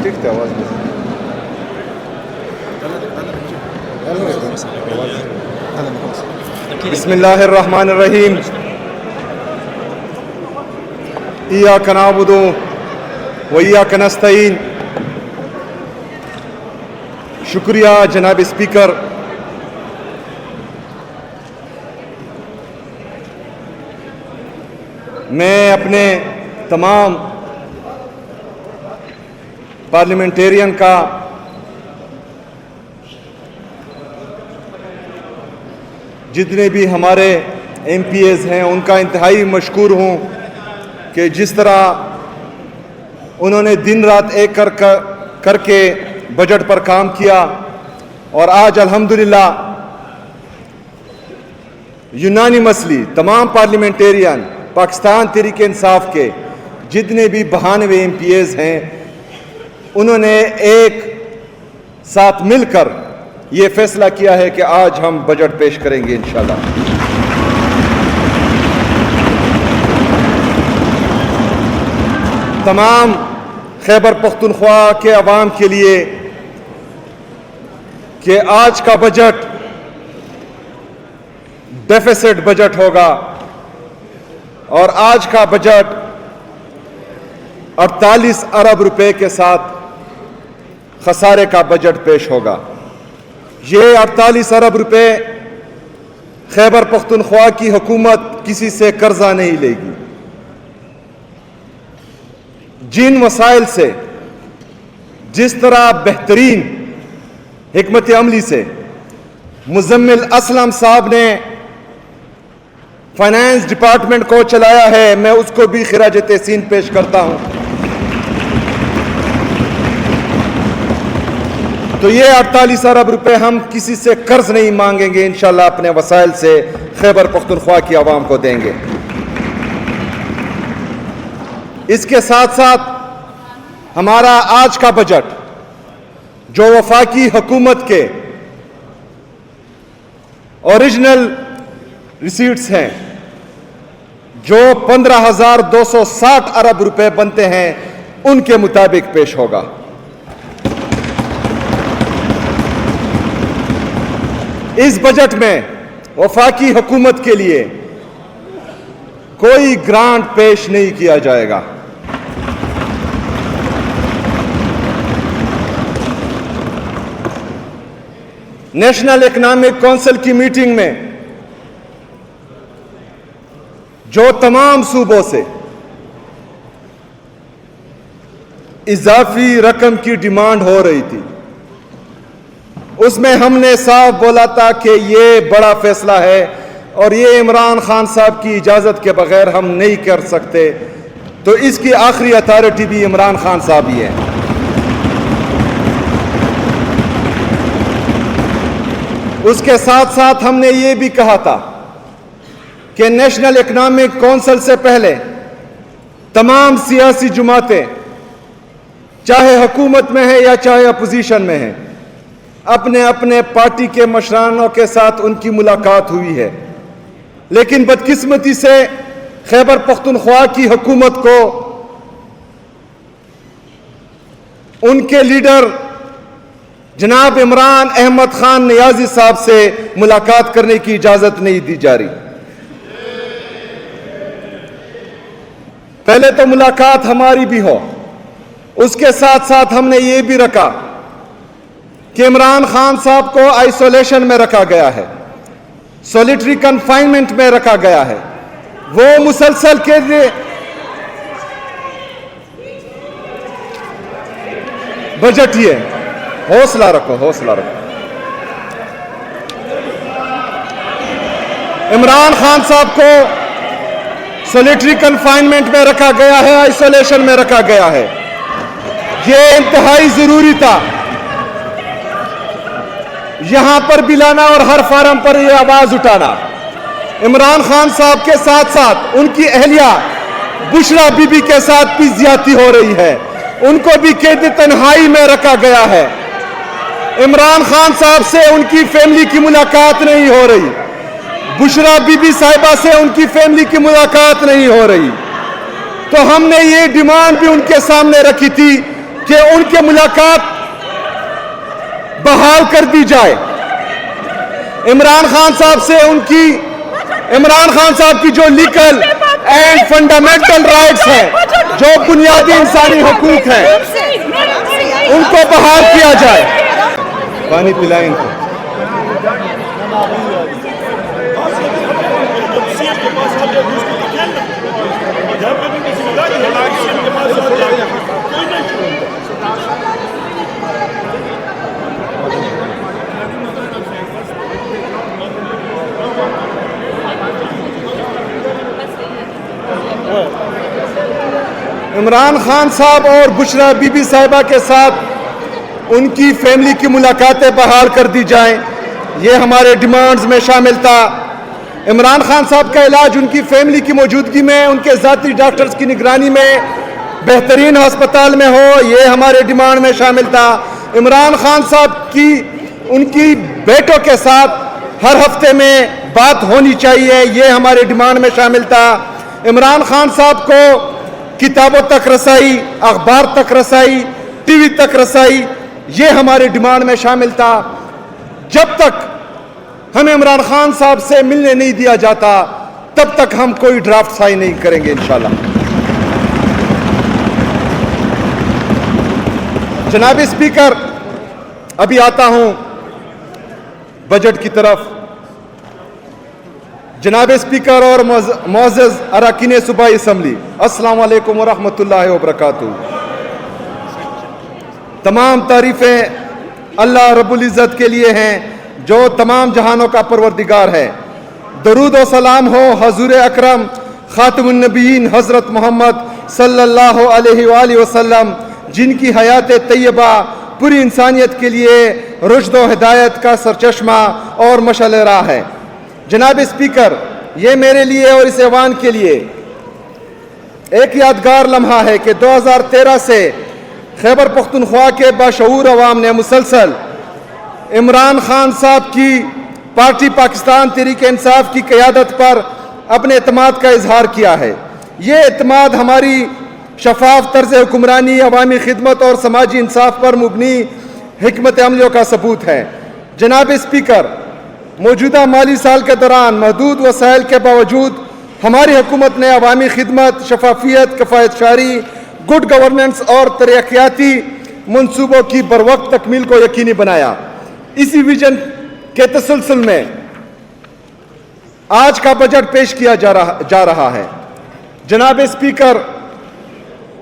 ٹھیک تھا آواز بسم اللہ الرحمن الرحیم ایاک نعبد و ایاک نستعین. شکریہ جناب اسپیکر. میں اپنے تمام پارلیمنٹیرین کا جتنے بھی ہمارے ایم پی ایز ہیں ان کا انتہائی مشکور ہوں کہ جس طرح انہوں نے دن رات ایک کر کے بجٹ پر کام کیا اور آج الحمدللہ یونانیمسلی تمام پارلیمنٹیرین پاکستان تحریک انصاف کے جتنے بھی 92 ایم پی ایز ہیں انہوں نے ایک ساتھ مل کر یہ فیصلہ کیا ہے کہ آج ہم بجٹ پیش کریں گے انشاءاللہ. تمام خیبر پختونخوا کے عوام کے لیے کہ آج کا بجٹ ڈیفیسٹ بجٹ ہوگا اور آج کا بجٹ 48 ارب روپے کے ساتھ خسارے کا بجٹ پیش ہوگا. یہ 48 ارب روپے خیبر پختونخوا کی حکومت کسی سے قرضہ نہیں لے گی. جن وسائل سے جس طرح بہترین حکمت عملی سے مزمل اسلم صاحب نے فائنانس ڈپارٹمنٹ کو چلایا ہے میں اس کو بھی خراج تحسین پیش کرتا ہوں. تو یہ 48 ارب روپے ہم کسی سے قرض نہیں مانگیں گے انشاءاللہ اپنے وسائل سے خیبر پختونخوا کی عوام کو دیں گے. اس کے ساتھ ساتھ ہمارا آج کا بجٹ جو وفاقی حکومت کے اوریجنل ریسیٹس ہیں جو 15,260 ارب روپے بنتے ہیں ان کے مطابق پیش ہوگا. اس بجٹ میں وفاقی حکومت کے لیے کوئی گرانٹ پیش نہیں کیا جائے گا. نیشنل اکنامک کونسل کی میٹنگ میں جو تمام صوبوں سے اضافی رقم کی ڈیمانڈ ہو رہی تھی اس میں ہم نے صاف بولا تھا کہ یہ بڑا فیصلہ ہے اور یہ عمران خان صاحب کی اجازت کے بغیر ہم نہیں کر سکتے. تو اس کی آخری اتھارٹی بھی عمران خان صاحب ہی ہے. اس کے ساتھ ساتھ ہم نے یہ بھی کہا تھا کہ نیشنل اکنامک کونسل سے پہلے تمام سیاسی جماعتیں چاہے حکومت میں ہے یا چاہے اپوزیشن میں ہیں اپنے اپنے پارٹی کے مشرانوں کے ساتھ ان کی ملاقات ہوئی ہے. لیکن بدقسمتی سے خیبر پختونخوا کی حکومت کو ان کے لیڈر جناب عمران احمد خان نیازی صاحب سے ملاقات کرنے کی اجازت نہیں دی جا رہی. پہلے تو ملاقات ہماری بھی ہو. اس کے ساتھ ساتھ ہم نے یہ بھی رکھا کہ عمران خان صاحب کو آئسولیشن میں رکھا گیا ہے, سولیٹری کنفائنمنٹ میں رکھا گیا ہے. وہ مسلسل کے لیے بجٹ ہی ہے. حوصلہ رکھو حوصلہ رکھو. عمران خان صاحب کو سولیٹری کنفائنمنٹ میں رکھا گیا ہے, آئسولیشن میں رکھا گیا ہے. یہ انتہائی ضروری تھا یہاں پر بھی لانا اور ہر فارم پر یہ آواز اٹھانا. عمران خان صاحب کے ساتھ ساتھ ان کی اہلیہ بشرا بی بی کے ساتھ بھی زیادتی ہو رہی ہے, ان کو بھی قید تنہائی میں رکھا گیا ہے. عمران خان صاحب سے ان کی فیملی کی ملاقات نہیں ہو رہی, بشرا بی بی صاحبہ سے ان کی فیملی کی ملاقات نہیں ہو رہی. تو ہم نے یہ ڈیمانڈ بھی ان کے سامنے رکھی تھی کہ ان کی ملاقات بحال کر دی جائے. عمران خان صاحب کی جو لیگل اینڈ فنڈامنٹل رائٹس ہیں, جو بنیادی انسانی حقوق ہیں, ان کو بحال کیا جائے. پانی پلائیں ان کو. عمران خان صاحب اور بشرا بی بی صاحبہ کے ساتھ ان کی فیملی کی ملاقاتیں بحال کر دی جائیں, یہ ہمارے ڈیمانڈز میں شامل تھا. عمران خان صاحب کا علاج ان کی فیملی کی موجودگی میں, ان کے ذاتی ڈاکٹرز کی نگرانی میں بہترین ہسپتال میں ہو, یہ ہمارے ڈیمانڈ میں شامل تھا. عمران خان صاحب کی ان کی بیٹوں کے ساتھ ہر ہفتے میں بات ہونی چاہیے, یہ ہمارے ڈیمانڈ میں شامل تھا. عمران خان صاحب کو کتابوں تک رسائی, اخبار تک رسائی, ٹی وی تک رسائی, یہ ہمارے ڈیمانڈ میں شامل تھا. جب تک ہمیں عمران خان صاحب سے ملنے نہیں دیا جاتا تب تک ہم کوئی ڈرافٹ سائن نہیں کریں گے انشاءاللہ. جناب اسپیکر, ابھی آتا ہوں بجٹ کی طرف. جناب اسپیکر اور معزز اراکین صوبائی اسمبلی, السلام علیکم ورحمۃ اللہ وبرکاتہ. تمام تعریفیں اللہ رب العزت کے لیے ہیں جو تمام جہانوں کا پروردگار ہے. درود و سلام ہو حضور اکرم خاتم النبیین حضرت محمد صلی اللہ علیہ وآلہ وسلم, جن کی حیات طیبہ پوری انسانیت کے لیے رشد و ہدایت کا سرچشمہ اور مشعل راہ ہے. جناب اسپیکر, یہ میرے لیے اور اس ایوان کے لیے ایک یادگار لمحہ ہے کہ 2013 سے خیبر پختونخوا کے باشعور عوام نے مسلسل عمران خان صاحب کی پارٹی پاکستان تحریک انصاف کی قیادت پر اپنے اعتماد کا اظہار کیا ہے. یہ اعتماد ہماری شفاف طرز حکمرانی, عوامی خدمت اور سماجی انصاف پر مبنی حکمت عملیوں کا ثبوت ہے. جناب اسپیکر, موجودہ مالی سال کے دوران محدود وسائل کے باوجود ہماری حکومت نے عوامی خدمت, شفافیت, کفایت شعری, گڈ گورننس اور ترقیاتی منصوبوں کی بروقت تکمیل کو یقینی بنایا. اسی ویژن کے تسلسل میں آج کا بجٹ پیش کیا جا رہا ہے. جناب اسپیکر,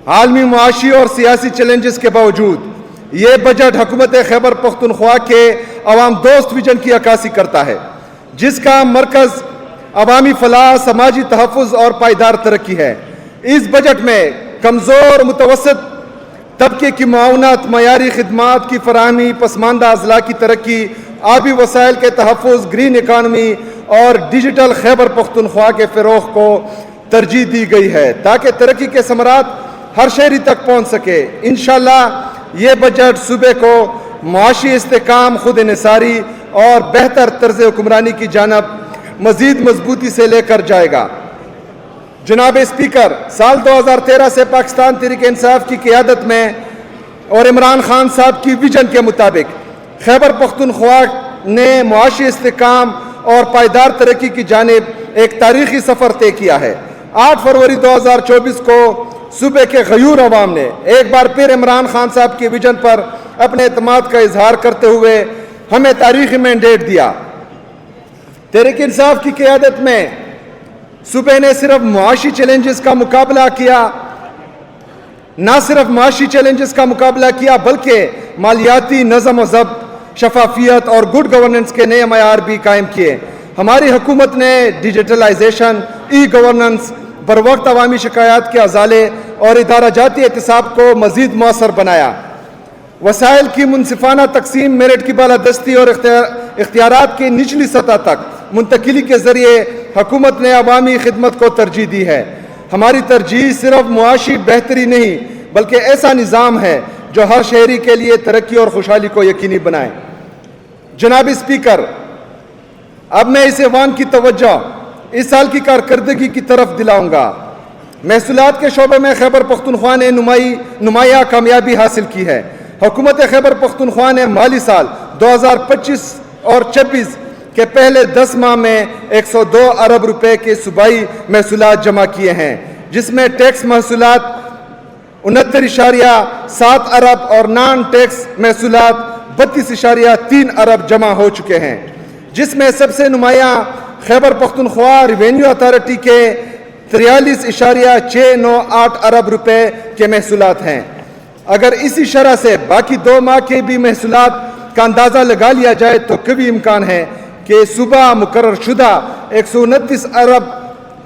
عالمی معاشی اور سیاسی چیلنجز کے باوجود یہ بجٹ حکومت خیبر پختونخوا کے عوام دوست ویژن کی عکاسی کرتا ہے, جس کا مرکز عوامی فلاح, سماجی تحفظ اور پائیدار ترقی ہے. اس بجٹ میں کمزور متوسط طبقے کی معاونت, معیاری خدمات کی فراہمی, پسماندہ اضلاع کی ترقی, آبی وسائل کے تحفظ, گرین اکانومی اور ڈیجیٹل خیبر پختونخوا کے فروغ کو ترجیح دی گئی ہے تاکہ ترقی کے ثمرات ہر شہری تک پہنچ سکے. انشاءاللہ یہ بجٹ صوبے کو معاشی استحکام, خود انحصاری اور بہتر طرز حکمرانی کی جانب مزید مضبوطی سے لے کر جائے گا. جناب اسپیکر, سال 2013 سے پاکستان تحریک انصاف کی قیادت میں اور عمران خان صاحب کی ویژن کے مطابق خیبر پختونخوا نے معاشی استحکام اور پائیدار ترقی کی جانب ایک تاریخی سفر طے کیا ہے. 8 فروری 2024 کو صوبے کے غیور عوام نے ایک بار پھر عمران خان صاحب کی ویژن پر اپنے اعتماد کا اظہار کرتے ہوئے ہمیں تاریخی مینڈیٹ دیا. تحریک انصاف کی قیادت میں صوبے نے صرف معاشی چیلنجز کا مقابلہ کیا, نہ صرف معاشی چیلنجز کا مقابلہ کیا بلکہ مالیاتی نظم و ضبط, شفافیت اور گڈ گورننس کے نئے معیار بھی قائم کیے. ہماری حکومت نے ڈیجیٹلائزیشن, ای گورننس, بروقت عوامی شکایات کے ازالے اور ادارہ جاتی احتساب کو مزید مؤثر بنایا. وسائل کی منصفانہ تقسیم, میرٹ کی بالادستی اور اختیارات کی نچلی سطح تک منتقلی کے ذریعے حکومت نے عوامی خدمت کو ترجیح دی ہے. ہماری ترجیح صرف معاشی بہتری نہیں بلکہ ایسا نظام ہے جو ہر شہری کے لیے ترقی اور خوشحالی کو یقینی بنائے. جناب اسپیکر, اب میں اس ایوان کی توجہ اس سال کی کارکردگی کی طرف دلاؤں گا. محصولات کے شعبے میں خیبر پختونخوا نے نمایاں کامیابی حاصل کی ہے۔ حکومت خیبر پختونخوا نے مالی سال 2025 اور 26 کے پہلے 10 ماہ میں 102 ارب روپے کے صوبائی محصولات جمع کیے ہیں، جس میں ٹیکس محصولات 69.7 ارب اور نان ٹیکس محصولات 32.3 ارب جمع ہو چکے ہیں، جس میں سب سے نمایاں خیبر پختونخوا ریونیو اتھارٹی کے 43.698 ارب روپے کے محصولات ہیں۔ اگر اسی شرح سے باقی 2 ماہ کے بھی محصولات کا اندازہ لگا لیا جائے تو قوی امکان ہے کہ صوبہ مقرر شدہ 129 ارب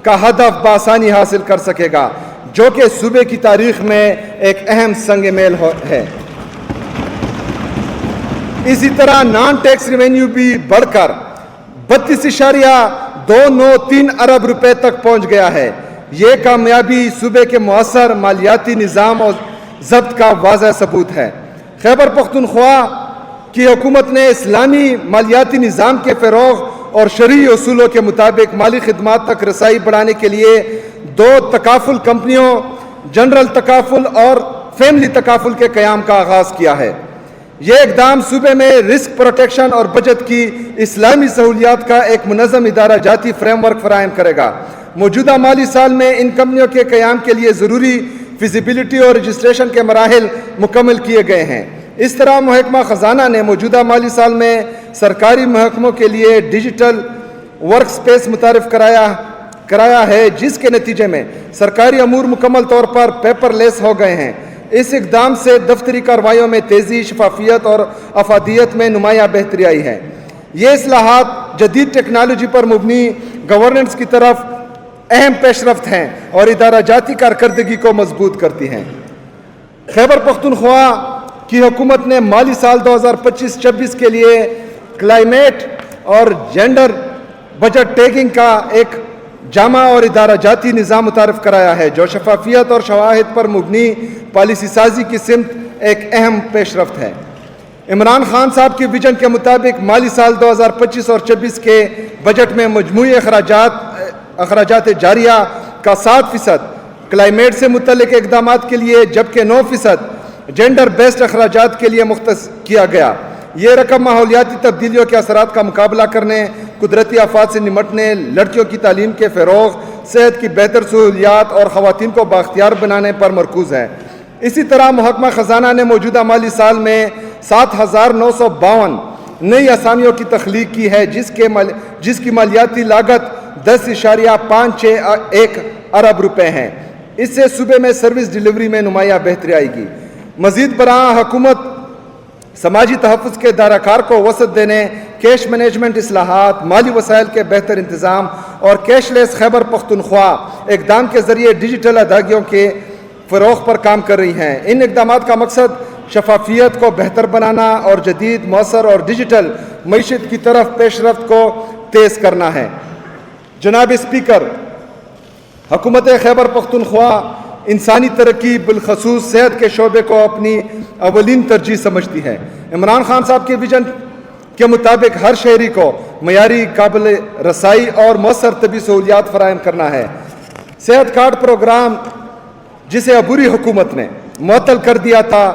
کا ہدف بآسانی حاصل کر سکے گا، جو کہ صوبے کی تاریخ میں ایک اہم سنگ میل ہے۔ اسی طرح نان ٹیکس ریونیو بھی بڑھ کر 32.293 ارب روپے تک پہنچ گیا ہے۔ یہ کامیابی صوبے کے مؤثر مالیاتی نظام اور ضبط کا واضح ثبوت ہے۔ خیبر پختونخوا کی حکومت نے اسلامی مالیاتی نظام کے فروغ اور شرعی اصولوں کے مطابق مالی خدمات تک رسائی بڑھانے کے لیے 2 تکافل کمپنیوں جنرل تکافل اور فیملی تکافل کے قیام کا آغاز کیا ہے۔ یہ اقدام صوبے میں رسک پروٹیکشن اور بچت کی اسلامی سہولیات کا ایک منظم ادارہ جاتی فریم ورک فراہم کرے گا۔ موجودہ مالی سال میں ان کمپنیوں کے قیام کے لیے ضروری فیزیبلٹی اور رجسٹریشن کے مراحل مکمل کیے گئے ہیں۔ اس طرح محکمہ خزانہ نے موجودہ مالی سال میں سرکاری محکموں کے لیے ڈیجیٹل ورک سپیس متعارف کرایا ہے، جس کے نتیجے میں سرکاری امور مکمل طور پر پیپر لیس ہو گئے ہیں۔ اس اقدام سے دفتری کارروائیوں میں تیزی، شفافیت اور افادیت میں نمایاں بہتری آئی ہے۔ یہ اصلاحات جدید ٹیکنالوجی پر مبنی گورننس کی طرف اہم پیش رفت ہیں اور ادارہ جاتی کارکردگی کو مضبوط کرتی ہیں۔ خیبر پختونخوا کی حکومت نے مالی سال 2025-26 کے لیے کلائمیٹ اور جینڈر بجٹ ٹیکنگ کا ایک جامع اور ادارہ جاتی نظام متعارف کرایا ہے، جو شفافیت اور شواہد پر مبنی پالیسی سازی کی سمت ایک اہم پیش رفت ہے۔ عمران خان صاحب کے ویژن کے مطابق مالی سال 2025 اور 26 کے بجٹ میں مجموعی اخراجات جاریہ کا 7% کلائمیٹ سے متعلق اقدامات کے لیے جبکہ 9% جینڈر بیسڈ اخراجات کے لیے مختص کیا گیا۔ یہ رقم ماحولیاتی تبدیلیوں کے اثرات کا مقابلہ کرنے، قدرتی آفات سے نمٹنے، لڑکیوں کی تعلیم کے فروغ، صحت کی بہتر سہولیات اور خواتین کو بااختیار بنانے پر مرکوز ہے۔ اسی طرح محکمہ خزانہ نے موجودہ مالی سال میں 7,952 نئی اسامیوں کی تخلیق کی ہے، جس کی مالیاتی لاگت 10.561 ارب روپے ہیں۔ اس سے صوبے میں سروس ڈیلیوری میں نمایاں بہتری آئے گی۔ مزید برآں حکومت سماجی تحفظ کے دائرہ کار کو وسعت دینے، کیش مینجمنٹ اصلاحات، مالی وسائل کے بہتر انتظام اور کیش لیس خیبر پختونخوا اقدام کے ذریعے ڈیجیٹل ادائیگیوں کے فروغ پر کام کر رہی ہیں۔ ان اقدامات کا مقصد شفافیت کو بہتر بنانا اور جدید، مؤثر اور ڈیجیٹل معیشت کی طرف پیش رفت کو تیز کرنا ہے۔ جناب اسپیکر، حکومت خیبر پختونخوا انسانی ترقی بالخصوص صحت کے شعبے کو اپنی اولین ترجیح سمجھتی ہے۔ عمران خان صاحب کے ویژن کے مطابق ہر شہری کو معیاری، قابل رسائی اور مؤثر طبی سہولیات فراہم کرنا ہے۔ صحت کارڈ پروگرام جسے عبوری حکومت نے معطل کر دیا تھا،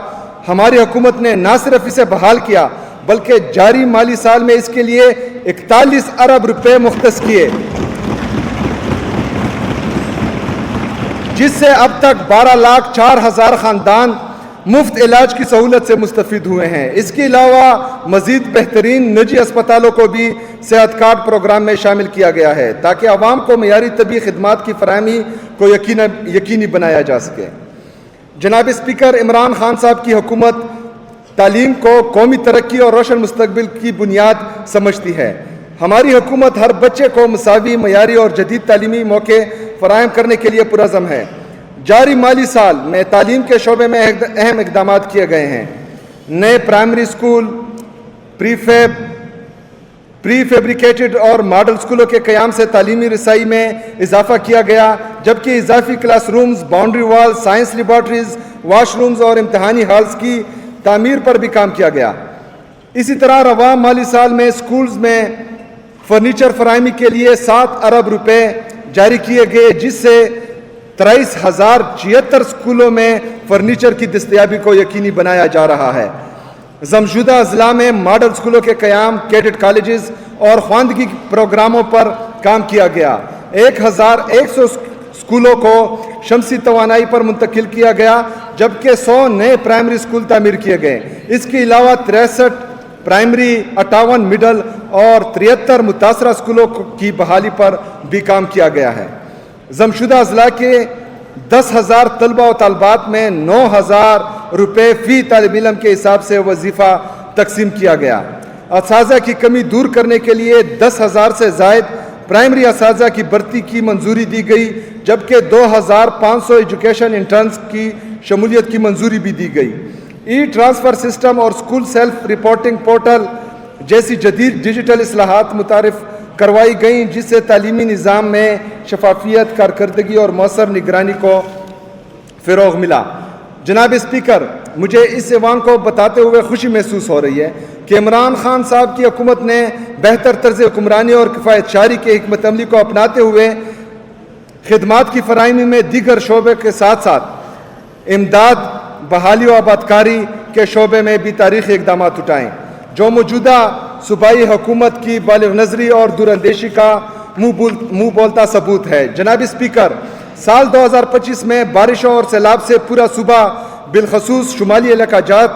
ہماری حکومت نے نہ صرف اسے بحال کیا بلکہ جاری مالی سال میں اس کے لیے 41 ارب روپے مختص کیے، جس سے اب تک 12,04,000 خاندان مفت علاج کی سہولت سے مستفید ہوئے ہیں۔ اس کے علاوہ مزید بہترین نجی اسپتالوں کو بھی صحت کارڈ پروگرام میں شامل کیا گیا ہے تاکہ عوام کو معیاری طبی خدمات کی فراہمی کو یقینی بنایا جا سکے۔ جناب اسپیکر، عمران خان صاحب کی حکومت تعلیم کو قومی ترقی اور روشن مستقبل کی بنیاد سمجھتی ہے۔ ہماری حکومت ہر بچے کو مساوی، معیاری اور جدید تعلیمی موقع فراہم کرنے کے لیے پرعزم ہے۔ جاری مالی سال میں تعلیم کے شعبے میں اہم اقدامات کیے گئے ہیں۔ نئے پرائمری اسکول، پری فیبریکیٹڈ اور ماڈل اسکولوں کے قیام سے تعلیمی رسائی میں اضافہ کیا گیا، جبکہ اضافی کلاس رومز، باؤنڈری وال، سائنس لیبارٹریز، واش رومز اور امتحانی ہالز کی تعمیر پر بھی کام کیا گیا۔ اسی طرح رواں مالی سال میں اسکولز میں فرنیچر فراہمی کے لیے 7 ارب روپے جاری کیے گئے، جس سے 23,076 اسکولوں میں فرنیچر کی دستیابی کو یقینی بنایا جا رہا ہے۔ ضمشدہ اضلاع میں ماڈل اسکولوں کے قیام، کیڈٹ کالجز اور خواندگی پروگراموں پر کام کیا گیا۔ 1,100 اسکولوں کو شمسی توانائی پر منتقل کیا گیا، جبکہ 100 نئے پرائمری اسکول تعمیر کیے گئے۔ اس کے علاوہ 63 پرائمری، 58 مڈل اور 73 متاثرہ اسکولوں کی بحالی پر بھی کام کیا گیا ہے۔ ضمشدہ اضلاع کے 10,000 طلبہ و طالبات میں 9,000 روپے فی طالب علم کے حساب سے وظیفہ تقسیم کیا گیا۔ اساتذہ کی کمی دور کرنے کے لیے 10,000 سے زائد پرائمری اساتذہ کی بھرتی کی منظوری دی گئی، جبکہ 2,500 ایجوکیشن انٹرنز کی شمولیت کی منظوری بھی دی گئی۔ ای ٹرانسفر سسٹم اور اسکول سیلف رپورٹنگ پورٹل جیسی جدید ڈیجیٹل اصلاحات متعارف کروائی گئیں، جس سے تعلیمی نظام میں شفافیت، کارکردگی اور مؤثر نگرانی کو فروغ ملا۔ جناب اسپیکر، مجھے اس ایوان کو بتاتے ہوئے خوشی محسوس ہو رہی ہے کہ عمران خان صاحب کی حکومت نے بہتر طرز حکمرانی اور کفایت شعری کے حکمت عملی کو اپناتے ہوئے خدمات کی فراہمی میں دیگر شعبے کے ساتھ ساتھ امداد، بحالی و آبادکاری کے شعبے میں بھی تاریخی اقدامات اٹھائیں، جو موجودہ صوبائی حکومت کی بالغ نظری اور دور اندیشی کا منہ بولتا ثبوت ہے۔ جناب اسپیکر، سال 2025 میں بارشوں اور سیلاب سے پورا صوبہ بالخصوص شمالی علاقہ جات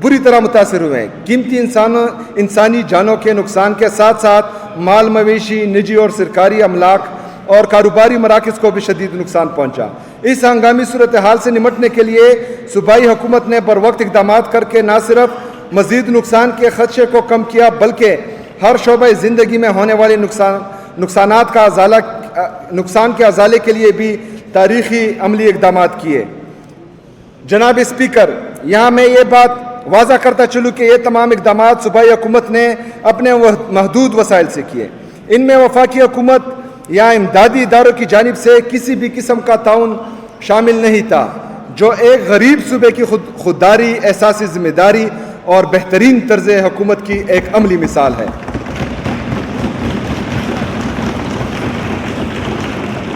بری طرح متاثر ہوئے ہیں۔ قیمتی انسانی جانوں کے نقصان کے ساتھ ساتھ مال مویشی، نجی اور سرکاری املاک اور کاروباری مراکز کو بھی شدید نقصان پہنچا۔ اس ہنگامی صورتحال سے نمٹنے کے لیے صوبائی حکومت نے بروقت اقدامات کر کے نہ صرف مزید نقصان کے خدشے کو کم کیا، بلکہ ہر شعبہ زندگی میں ہونے والے نقصان کے ازالے کے لیے بھی تاریخی عملی اقدامات کیے۔ جناب اسپیکر، یہاں میں یہ بات واضح کرتا چلوں کہ یہ تمام اقدامات صوبائی حکومت نے اپنے محدود وسائل سے کیے۔ ان میں وفاقی حکومت یا امدادی اداروں کی جانب سے کسی بھی قسم کا تعاون شامل نہیں تھا، جو ایک غریب صوبے کی خودداری، احساس ذمہ داری اور بہترین طرز حکومت کی ایک عملی مثال ہے۔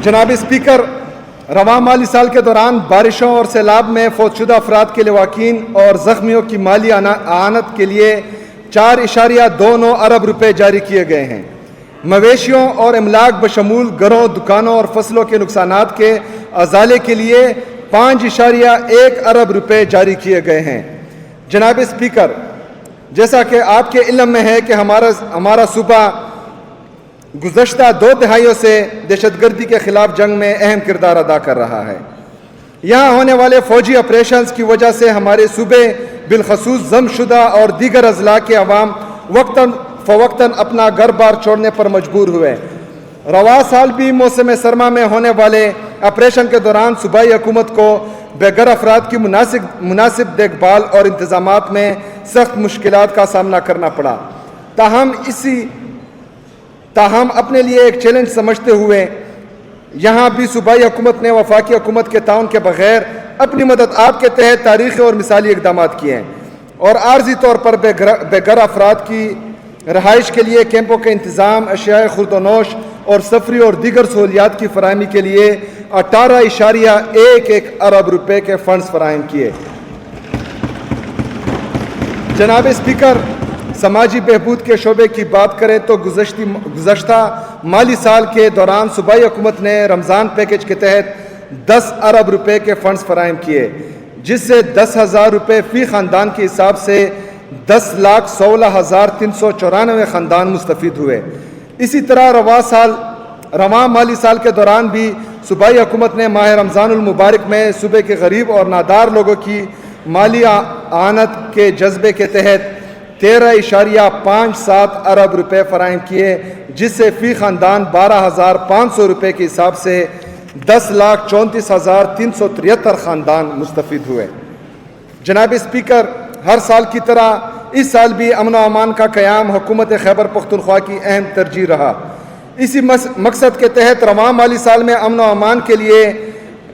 جناب اسپیکر، رواں مالی سال کے دوران بارشوں اور سیلاب میں فوت شدہ افراد کے لواحقین اور زخمیوں کی مالی اعانت کے لیے 4.29 ارب روپے جاری کیے گئے ہیں۔ مویشیوں اور املاک بشمول گھروں، دکانوں اور فصلوں کے نقصانات کے ازالے کے لیے 5.1 ارب روپے جاری کیے گئے ہیں۔ جناب اسپیکر، جیسا کہ آپ کے علم میں ہے کہ ہمارا صوبہ گزشتہ 2 دہائیوں سے دہشت گردی کے خلاف جنگ میں اہم کردار ادا کر رہا ہے۔ یہاں ہونے والے فوجی آپریشنز کی وجہ سے ہمارے صوبے بالخصوص ضمشدہ اور دیگر اضلاع کے عوام وقتاً فوقتاً اپنا گھر بار چھوڑنے پر مجبور ہوئے۔ رواں سال بھی موسم سرما میں ہونے والے آپریشن کے دوران صوبائی حکومت کو بے گھر افراد کی مناسب دیکھ بھال اور انتظامات میں سخت مشکلات کا سامنا کرنا پڑا۔ تاہم اپنے لیے ایک چیلنج سمجھتے ہوئے یہاں بھی صوبائی حکومت نے وفاقی حکومت کے تعاون کے بغیر اپنی مدد آپ کے تحت تاریخی اور مثالی اقدامات کیے ہیں، اور عارضی طور پر بے گھر افراد کی رہائش کے لیے کیمپوں کے انتظام، اشیاء خورد و نوش اور سفری اور دیگر سہولیات کی فراہمی کے لیے 18.11 ارب روپے کے فنڈز فراہم کیے۔ جناب اسپیکر، سماجی بہبود کے شعبے کی بات کریں تو گزشتہ مالی سال کے دوران صوبائی حکومت نے رمضان پیکج کے تحت 10 ارب روپے کے فنڈز فراہم کیے، جس سے 10,000 روپے فی خاندان کے حساب سے 10,16,394 خاندان مستفید ہوئے۔ اسی طرح رواں مالی سال کے دوران بھی صوبائی حکومت نے ماہ رمضان المبارک میں صوبے کے غریب اور نادار لوگوں کی مالی اعانت کے جذبے کے تحت 13.57 ارب روپے فراہم کیے، جس سے فی خاندان 12,500 روپے کے حساب سے 10,34,373 خاندان مستفید ہوئے۔ جناب اسپیکر، ہر سال کی طرح اس سال بھی امن و امان کا قیام حکومت خیبر پختونخوا کی اہم ترجیح رہا۔ اسی مقصد کے تحت رواں مالی سال میں امن و امان کے لیے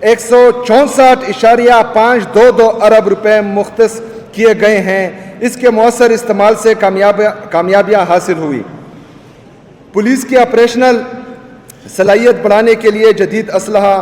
164.522 ارب روپے مختص کیے گئے ہیں۔ اس کے مؤثر استعمال سے کامیابیاں حاصل ہوئی۔ پولیس کی آپریشنل صلاحیت بڑھانے کے لیے جدید اسلحہ،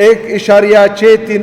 1.63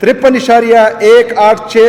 53.186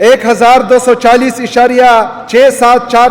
1240.674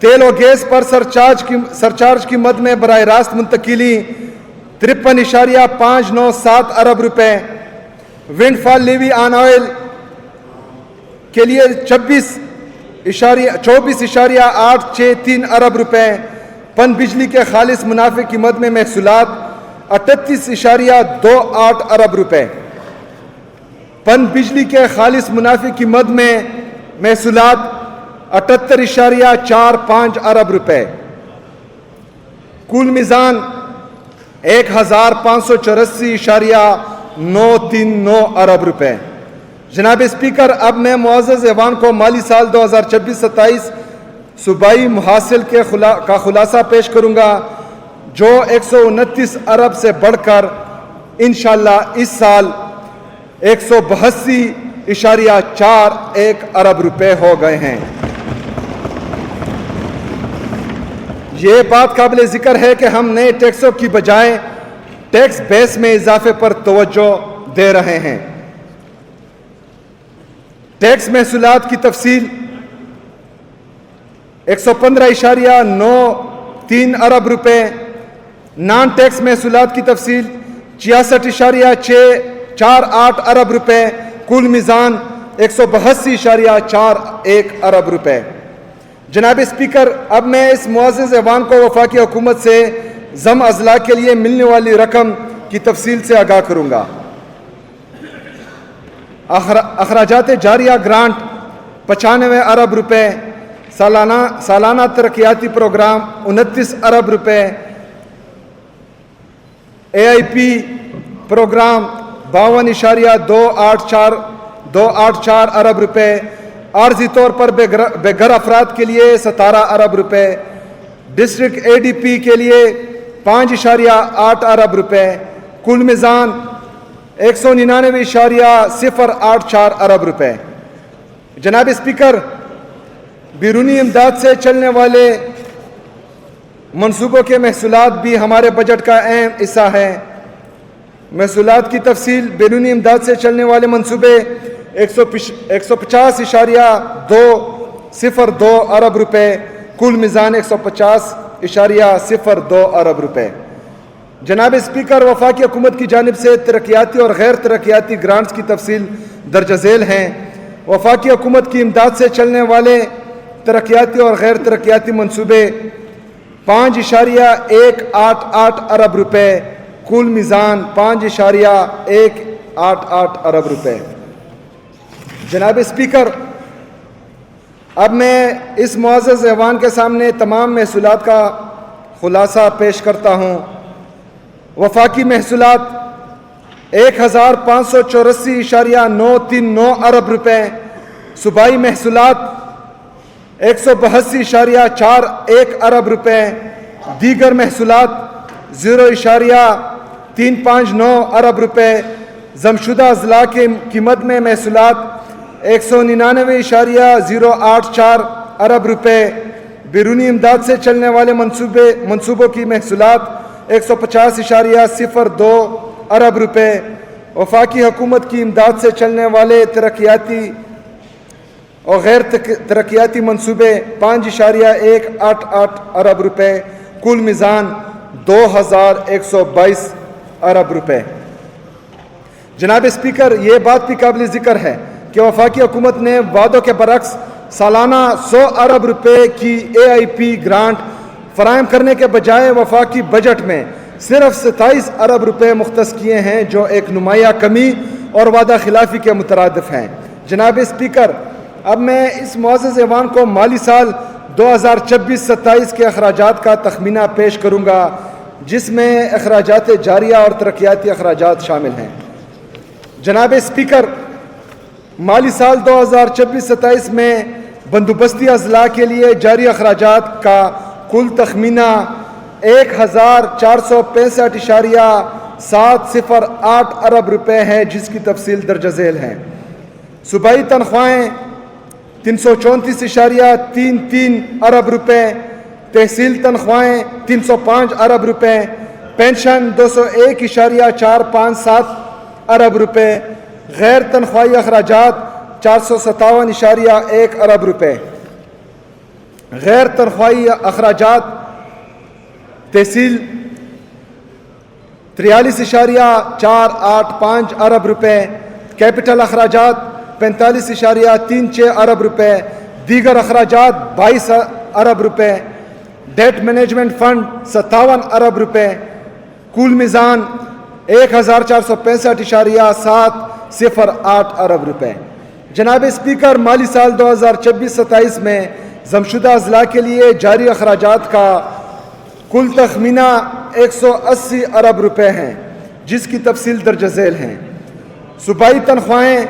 تیل و گیس پر سرچارج کی مد میں براہ راست منتقلی 53.597 ارب روپے، ونڈ فال لیوی آن آئل کے لیے 24.863 ارب روپے، پن بجلی کے خالص منافع کی مد میں محصولات 38.28 ارب روپے، پن بجلی کے خالص منافع کی مد میں محصولات 78.45 ارب روپے، کل میزان 1584.939 ارب روپے۔ جناب اسپیکر، اب میں معزز ایوان کو مالی سال 2026-27 صوبائی محاصل کا خلاصہ پیش کروں گا، جو 129 ارب سے بڑھ کر انشاءاللہ اس سال 182.41 ارب روپے ہو گئے ہیں۔ یہ بات قابل ذکر ہے کہ ہم نئے ٹیکسوں کی بجائے ٹیکس بیس میں اضافے پر توجہ دے رہے ہیں۔ ٹیکس محصولات کی تفصیل 115.93 ارب روپے، نان ٹیکس محصولات کی تفصیل 66.648 ارب روپے، کل میزان 182.41 ارب روپے۔ جناب اسپیکر، اب میں اس معزز ایوان کو وفاقی حکومت سے ضم اضلاع کے لیے ملنے والی رقم کی تفصیل سے آگاہ کروں گا۔ اخراجات جاریہ گرانٹ 95 ارب روپے، سالانہ ترقیاتی پروگرام 29 ارب روپے، AIP پروگرام 52.284 ارب روپے، عارضی طور پر بے گھر افراد کے لیے 17 ارب روپے، ڈسٹرکٹ ADP کے لیے 5.8 ارب روپے، کل میزان 199.084 ارب روپے۔ جناب اسپیکر، بیرونی امداد سے چلنے والے منصوبوں کے محصولات بھی ہمارے بجٹ کا اہم حصہ ہیں۔ محصولات کی تفصیل: بیرونی امداد سے چلنے والے منصوبے 150.202 ارب روپے، کل میزان 150.02 ارب روپے۔ جناب اسپیکر، وفاقی حکومت کی جانب سے ترقیاتی اور غیر ترقیاتی گرانٹس کی تفصیل درج ذیل ہیں۔ وفاقی حکومت کی امداد سے چلنے والے ترقیاتی اور غیر ترقیاتی منصوبے 5.188 ارب روپے، کل میزان 5.188 ارب روپے۔ جناب اسپیکر، اب میں اس معزز ایوان کے سامنے تمام محصولات کا خلاصہ پیش کرتا ہوں۔ وفاقی محصولات 1584.939 ارب روپے، صوبائی محصولات 182.41 ارب روپے، دیگر محصولات 0.359 ارب روپے، ضم شدہ اضلاع کی مد میں محصولات 199.084 ارب روپے، بیرونی امداد سے چلنے والے منصوبوں کی محصولات 150.02 ارب روپے، وفاقی حکومت کی امداد سے چلنے والے ترقیاتی اور غیر ترقیاتی منصوبے 5.188 ارب روپے، کل میزان 2122 ارب روپے۔ جناب اسپیکر، یہ بات بھی قابل ذکر ہے کہ وفاقی حکومت نے وعدوں کے برعکس سالانہ 100 ارب روپے کی AIP گرانٹ فراہم کرنے کے بجائے وفاقی بجٹ میں صرف 27 ارب روپے مختص کیے ہیں، جو ایک نمایاں کمی اور وعدہ خلافی کے مترادف ہیں۔ جناب اسپیکر، اب میں اس معزز ایوان کو مالی سال 2026-27 کے اخراجات کا تخمینہ پیش کروں گا، جس میں اخراجات جاریہ اور ترقیاتی اخراجات شامل ہیں۔ جناب اسپیکر، مالی سال 2026-27 میں بندوبستی اضلاع کے لیے جاری اخراجات کا کل تخمینہ 1465.708 ارب روپے ہے، جس کی تفصیل درج ذیل ہے۔ صوبائی تنخواہیں 334.33 ارب روپے، تحصیل تنخواہیں 305 ارب روپے، پینشن 201.457 ارب روپے، غیر تنخواہی اخراجات 457.1 ارب روپے۔ غیر تنخواہی اخراجات تحصیل 43.485 ارب روپے، کیپٹل اخراجات 45.36 ارب روپے، دیگر اخراجات 22 ارب روپے، ڈیٹ مینجمنٹ فنڈ 57 ارب روپے، کل میزان 1465.708 ارب روپے۔ جناب اسپیکر، مالی سال 2026-27 میں ضمشدہ اضلاع کے لیے جاری اخراجات کا کل تخمینہ 180 ارب روپے ہیں، جس کی تفصیل درج ذیل ہیں۔ صوبائی تنخواہیں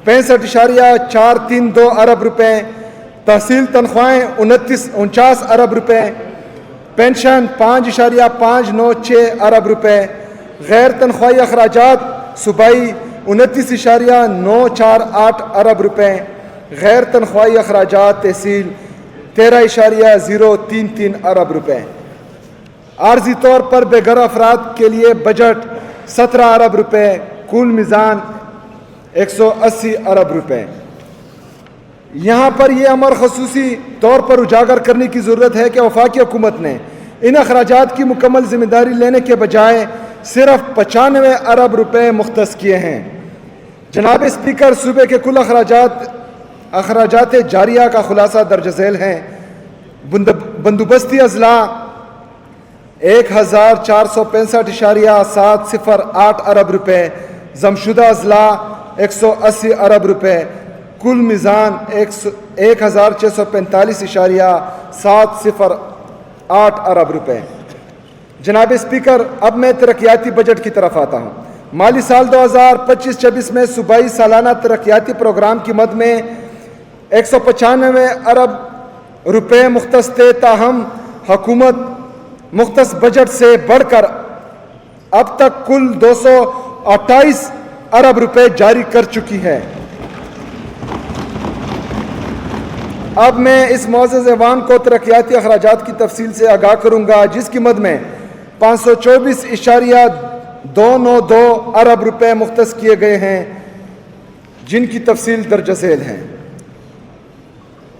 65.432 ارب روپے، تحصیل تنخواہیں 49 ارب روپے، پینشن 5.596 ارب روپے، غیر تنخواہی اخراجات صوبائی 29.948 ارب روپے، غیر تنخواہی اخراجات تحصیل 13.033 ارب روپے۔ عارضی طور پر بے گھر افراد کے لیے بجٹ 17 ارب روپے، کل میزان 180 ارب روپے۔ یہاں پر یہ امر خصوصی طور پر اجاگر کرنے کی ضرورت ہے کہ وفاقی حکومت نے ان اخراجات کی مکمل ذمہ داری لینے کے بجائے صرف 95 ارب روپے مختص کیے ہیں۔ جناب اسپیکر، صوبے کے کل اخراجات جاریہ کا خلاصہ درج ذیل ہیں۔ بندوبستی اضلاع 1465.708 ارب روپے، ضمشدہ اضلاع 180 ارب روپے، کل میزان 1645.708 ارب روپے۔ جناب اسپیکر، اب میں ترقیاتی بجٹ کی طرف آتا ہوں۔ مالی سال 2025-26 میں صوبائی سالانہ ترقیاتی پروگرام کی مد میں 195 ارب روپے مختص تھے، تاہم حکومت مختص بجٹ سے بڑھ کر اب تک کل 228 ارب روپے جاری کر چکی ہے۔ اب میں اس معزز ایوان کو ترقیاتی اخراجات کی تفصیل سے آگاہ کروں گا، جس کی مد میں 524.292 ارب روپے مختص کیے گئے ہیں، جن کی تفصیل درج ذیل ہے۔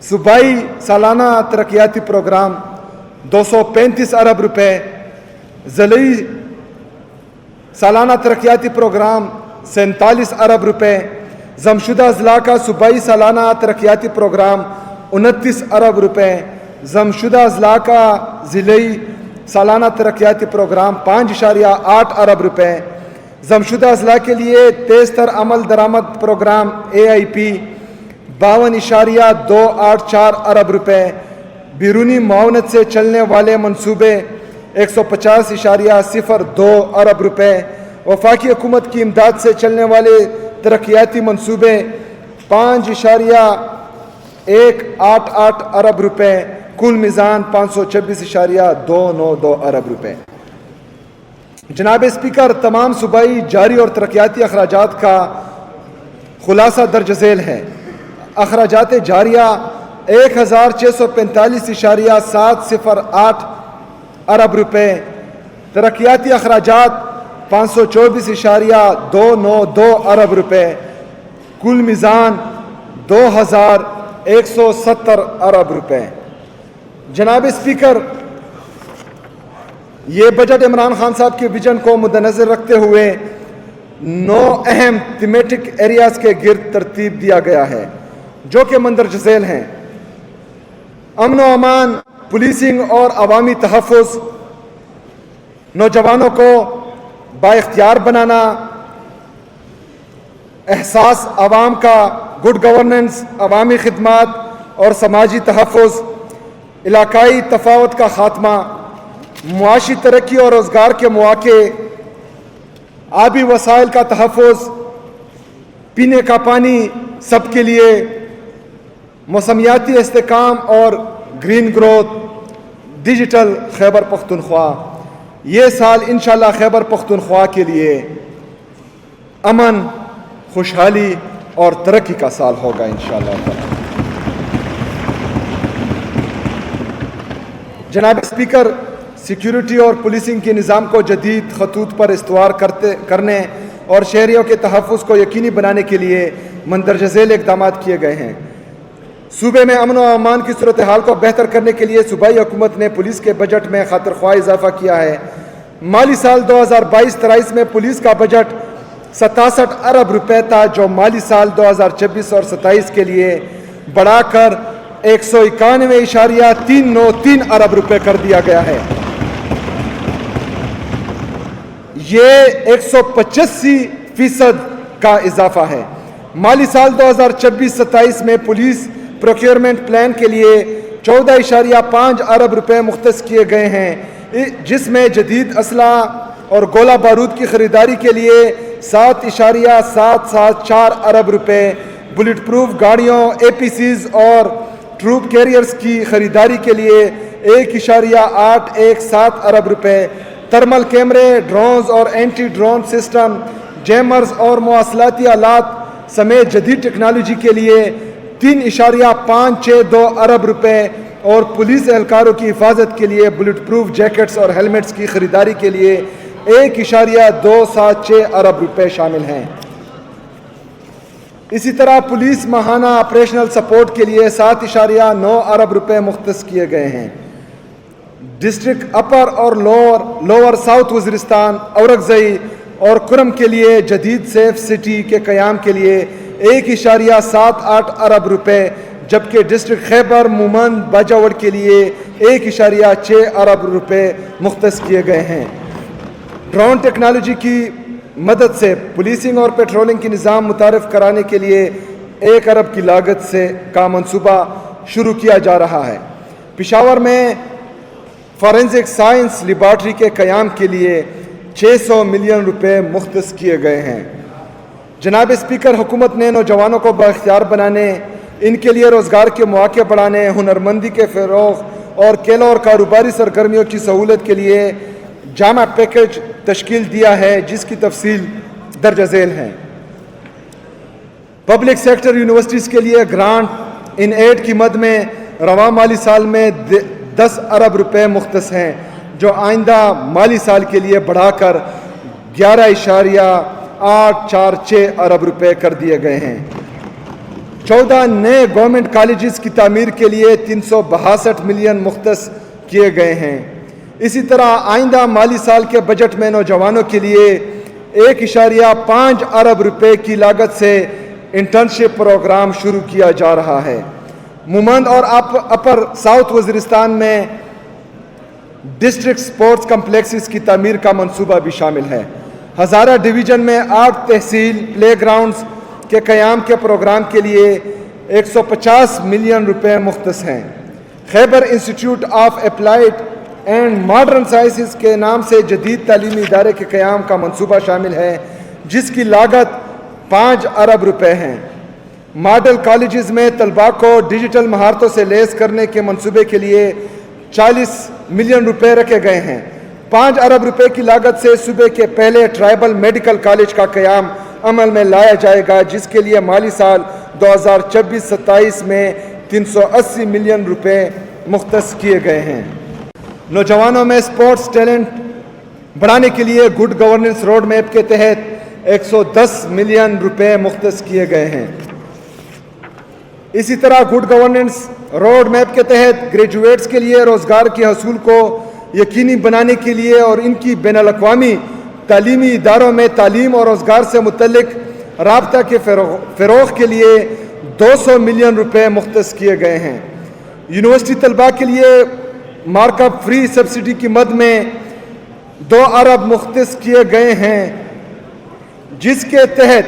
صوبائی سالانہ ترقیاتی پروگرام 235 ارب روپے، ضلعی سالانہ ترقیاتی پروگرام 47 ارب روپے، ضمشدہ اضلاع کا صوبائی سالانہ ترقیاتی پروگرام 29 ارب روپے، ضمشدہ اضلاع کا ضلعی سالانہ ترقیاتی پروگرام 5.8 ارب روپے، ضمشدہ اضلاع کے لیے تیز تر عمل درآمد پروگرام AIP 52.284 ارب روپے، بیرونی معاونت سے چلنے والے منصوبے 150.02 ارب روپے، وفاقی حکومت کی امداد سے چلنے والے ترقیاتی منصوبے 5.188 ارب روپے، کل میزان 526.292 ارب روپے۔ جناب اسپیکر، تمام صوبائی جاری اور ترقیاتی اخراجات کا خلاصہ درج ذیل ہے۔ اخراجات جاریہ 1645.708 ارب روپے، ترقیاتی اخراجات 524.292 ارب روپے، کل میزان 2170 ارب روپے۔ جناب اسپیکر، یہ بجٹ عمران خان صاحب کے ویژن کو مدنظر رکھتے ہوئے 9 اہم تھیمیٹک ایریاز کے گرد ترتیب دیا گیا ہے، جو کہ مندرجہ ذیل ہیں: امن و امان، پولیسنگ اور عوامی تحفظ، نوجوانوں کو بااختیار بنانا، احساس عوام کا، گڈ گورننس، عوامی خدمات اور سماجی تحفظ، علاقائی تفاوت کا خاتمہ، معاشی ترقی اور روزگار کے مواقع، آبی وسائل کا تحفظ، پینے کا پانی سب کے لیے، موسمیاتی استحکام اور green growth, digital Khyber Pakhtunkhwa. یہ سال انشاءاللہ خیبر پختونخوا کے لیے امن، خوشحالی اور ترقی کا سال ہوگا انشاءاللہ۔ جناب اسپیکر، سیکیورٹی اور پولیسنگ کے نظام کو جدید خطوط پر استوار کرنے اور شہریوں کے تحفظ کو یقینی بنانے کے لیے مندرجہ ذیل اقدامات کیے گئے ہیں۔ صوبے میں امن و امان کی صورتحال کو بہتر کرنے کے لیے صوبائی حکومت نے پولیس کے بجٹ میں خاطر خواہ اضافہ کیا ہے۔ مالی سال 2022-23 میں پولیس کا بجٹ 67 ارب روپے تھا، جو مالی سال 2026 اور 27 کے لیے بڑھا کر 191.393 ارب روپے کر دیا گیا ہے۔ یہ 185% کا اضافہ ہے۔ مالی سال 2026-27 میں پولیس پروکیورمنٹ پلان کے لیے 14.5 ارب روپے مختص کیے گئے ہیں، جس میں جدید اسلحہ اور گولہ بارود کی خریداری کے لیے 7.774 ارب روپے، بلٹ پروف گاڑیوں APCs اور ٹروپ کیریئرز کی خریداری کے لیے 1.817 ارب روپے، تھرمل کیمرے، ڈرونز اور اینٹی ڈرون سسٹم، جیمرز اور مواصلاتی آلات سمیت جدید ٹیکنالوجی کے لیے 3.562 ارب روپے اور پولیس اہلکاروں کی حفاظت کے لیے بلٹ پروف جیکٹس اور ہیلمٹس کی خریداری کے لیے 1.276 ارب روپے شامل ہیں۔ اسی طرح پولیس ماہانہ آپریشنل سپورٹ کے لیے 7.9 ارب روپے مختص کیے گئے ہیں۔ ڈسٹرکٹ اپر اور لوور ساؤتھ وزیرستان، اورکزئی اور کرم کے لیے جدید سیف سٹی کے قیام کے لیے 1.78 ارب روپے، جبکہ ڈسٹرکٹ خیبر مومند باجاوڑ کے لیے 1.6 ارب روپے مختص کیے گئے ہیں۔ ڈرون ٹیکنالوجی کی مدد سے پولیسنگ اور پیٹرولنگ کی نظام متعارف کرانے کے لیے 1 ارب کی لاگت سے کا منصوبہ شروع کیا جا رہا ہے۔ پشاور میں فورینزک سائنس لیبارٹری کے قیام کے لیے 600 ملین روپے مختص کیے گئے ہیں۔ جناب اسپیکر، حکومت نے نوجوانوں کو بااختیار بنانے، ان کے لیے روزگار کے مواقع بڑھانے، ہنرمندی کے فروغ اور کھیلوں اور کاروباری سرگرمیوں کی سہولت کے لیے جامع پیکج تشکیل دیا ہے، جس کی تفصیل درج ذیل ہے۔ پبلک سیکٹر یونیورسٹیز کے لیے گرانٹ ان ایڈ کی مد میں رواں مالی سال میں 10 ارب روپے مختص ہیں، جو آئندہ مالی سال کے لیے بڑھا کر 11.846 ارب روپے کر دیے گئے ہیں۔ 14 نئے گورنمنٹ کالجز کی تعمیر کے لیے 362 ملین مختص کیے گئے ہیں۔ اسی طرح آئندہ مالی سال کے بجٹ میں نوجوانوں کے لیے 1.5 ارب روپے کی لاگت سے انٹرنشپ پروگرام شروع کیا جا رہا ہے۔ مومند اور اپر ساؤتھ وزیرستان میں ڈسٹرکٹ سپورٹس کمپلیکسز کی تعمیر کا منصوبہ بھی شامل ہے۔ ہزارہ ڈویژن میں 8 تحصیل پلے گراؤنڈز کے قیام کے پروگرام کے لیے 150 ملین روپے مختص ہیں۔ Khyber institute of applied and modern sciences کے نام سے جدید تعلیمی ادارے کے قیام کا منصوبہ شامل ہے، جس کی لاگت 5 ارب روپے ہیں۔ ماڈل کالجز میں طلباء کو ڈیجیٹل مہارتوں سے لیس کرنے کے منصوبے کے لیے 40 ملین روپے رکھے گئے ہیں۔ 5 ارب روپے کی لاگت سے صوبے کے پہلے ٹرائبل میڈیکل کالج کا قیام عمل میں لایا جائے گا، جس کے لیے مالی سال 2026-27 میں 380 ملین روپے مختص کیے گئے ہیں۔ نوجوانوں میں سپورٹس ٹیلنٹ بڑھانے کے لیے گڈ گورننس روڈ میپ کے تحت 110 ملین روپے مختص کیے گئے ہیں۔ اسی طرح گڈ گورننس روڈ میپ کے تحت گریجویٹس کے لیے روزگار کے حصول کو یقینی بنانے کے لیے اور ان کی بین الاقوامی تعلیمی اداروں میں تعلیم اور روزگار سے متعلق رابطہ کے فروغ کے لیے 200 ملین روپے مختص کیے گئے ہیں۔ یونیورسٹی طلباء کے لیے مارک اپ فری سبسڈی کی مد میں 2 ارب مختص کیے گئے ہیں، جس کے تحت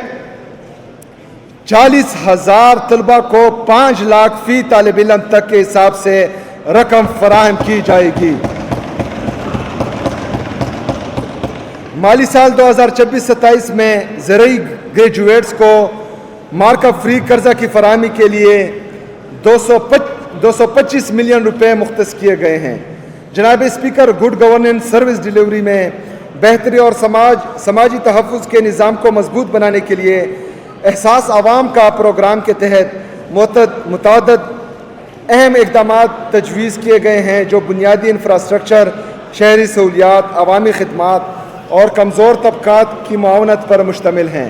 40,000 طلباء کو 5 لاکھ فی طالب علم تک کے حساب سے رقم فراہم کی جائے گی۔ مالی سال 2026-27 میں زرعی گریجویٹس کو مارک اپ فری قرضہ کی فراہمی کے لیے 225 ملین روپے مختص کیے گئے ہیں۔ جناب speaker, good governance service delivery میں بہتری اور سماجی تحفظ کے نظام کو مضبوط بنانے کے لیے احساس عوام کا پروگرام کے تحت متعدد اہم اقدامات تجویز کیے گئے ہیں، جو بنیادی انفراسٹرکچر، شہری سہولیات، عوامی خدمات اور کمزور طبقات کی معاونت پر مشتمل ہیں۔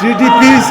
GDPs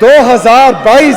2022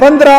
15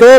2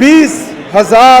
20,000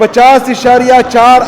50.4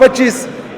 25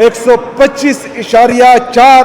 125.4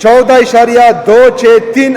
14.263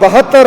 72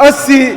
80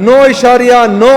9.9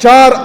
4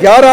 11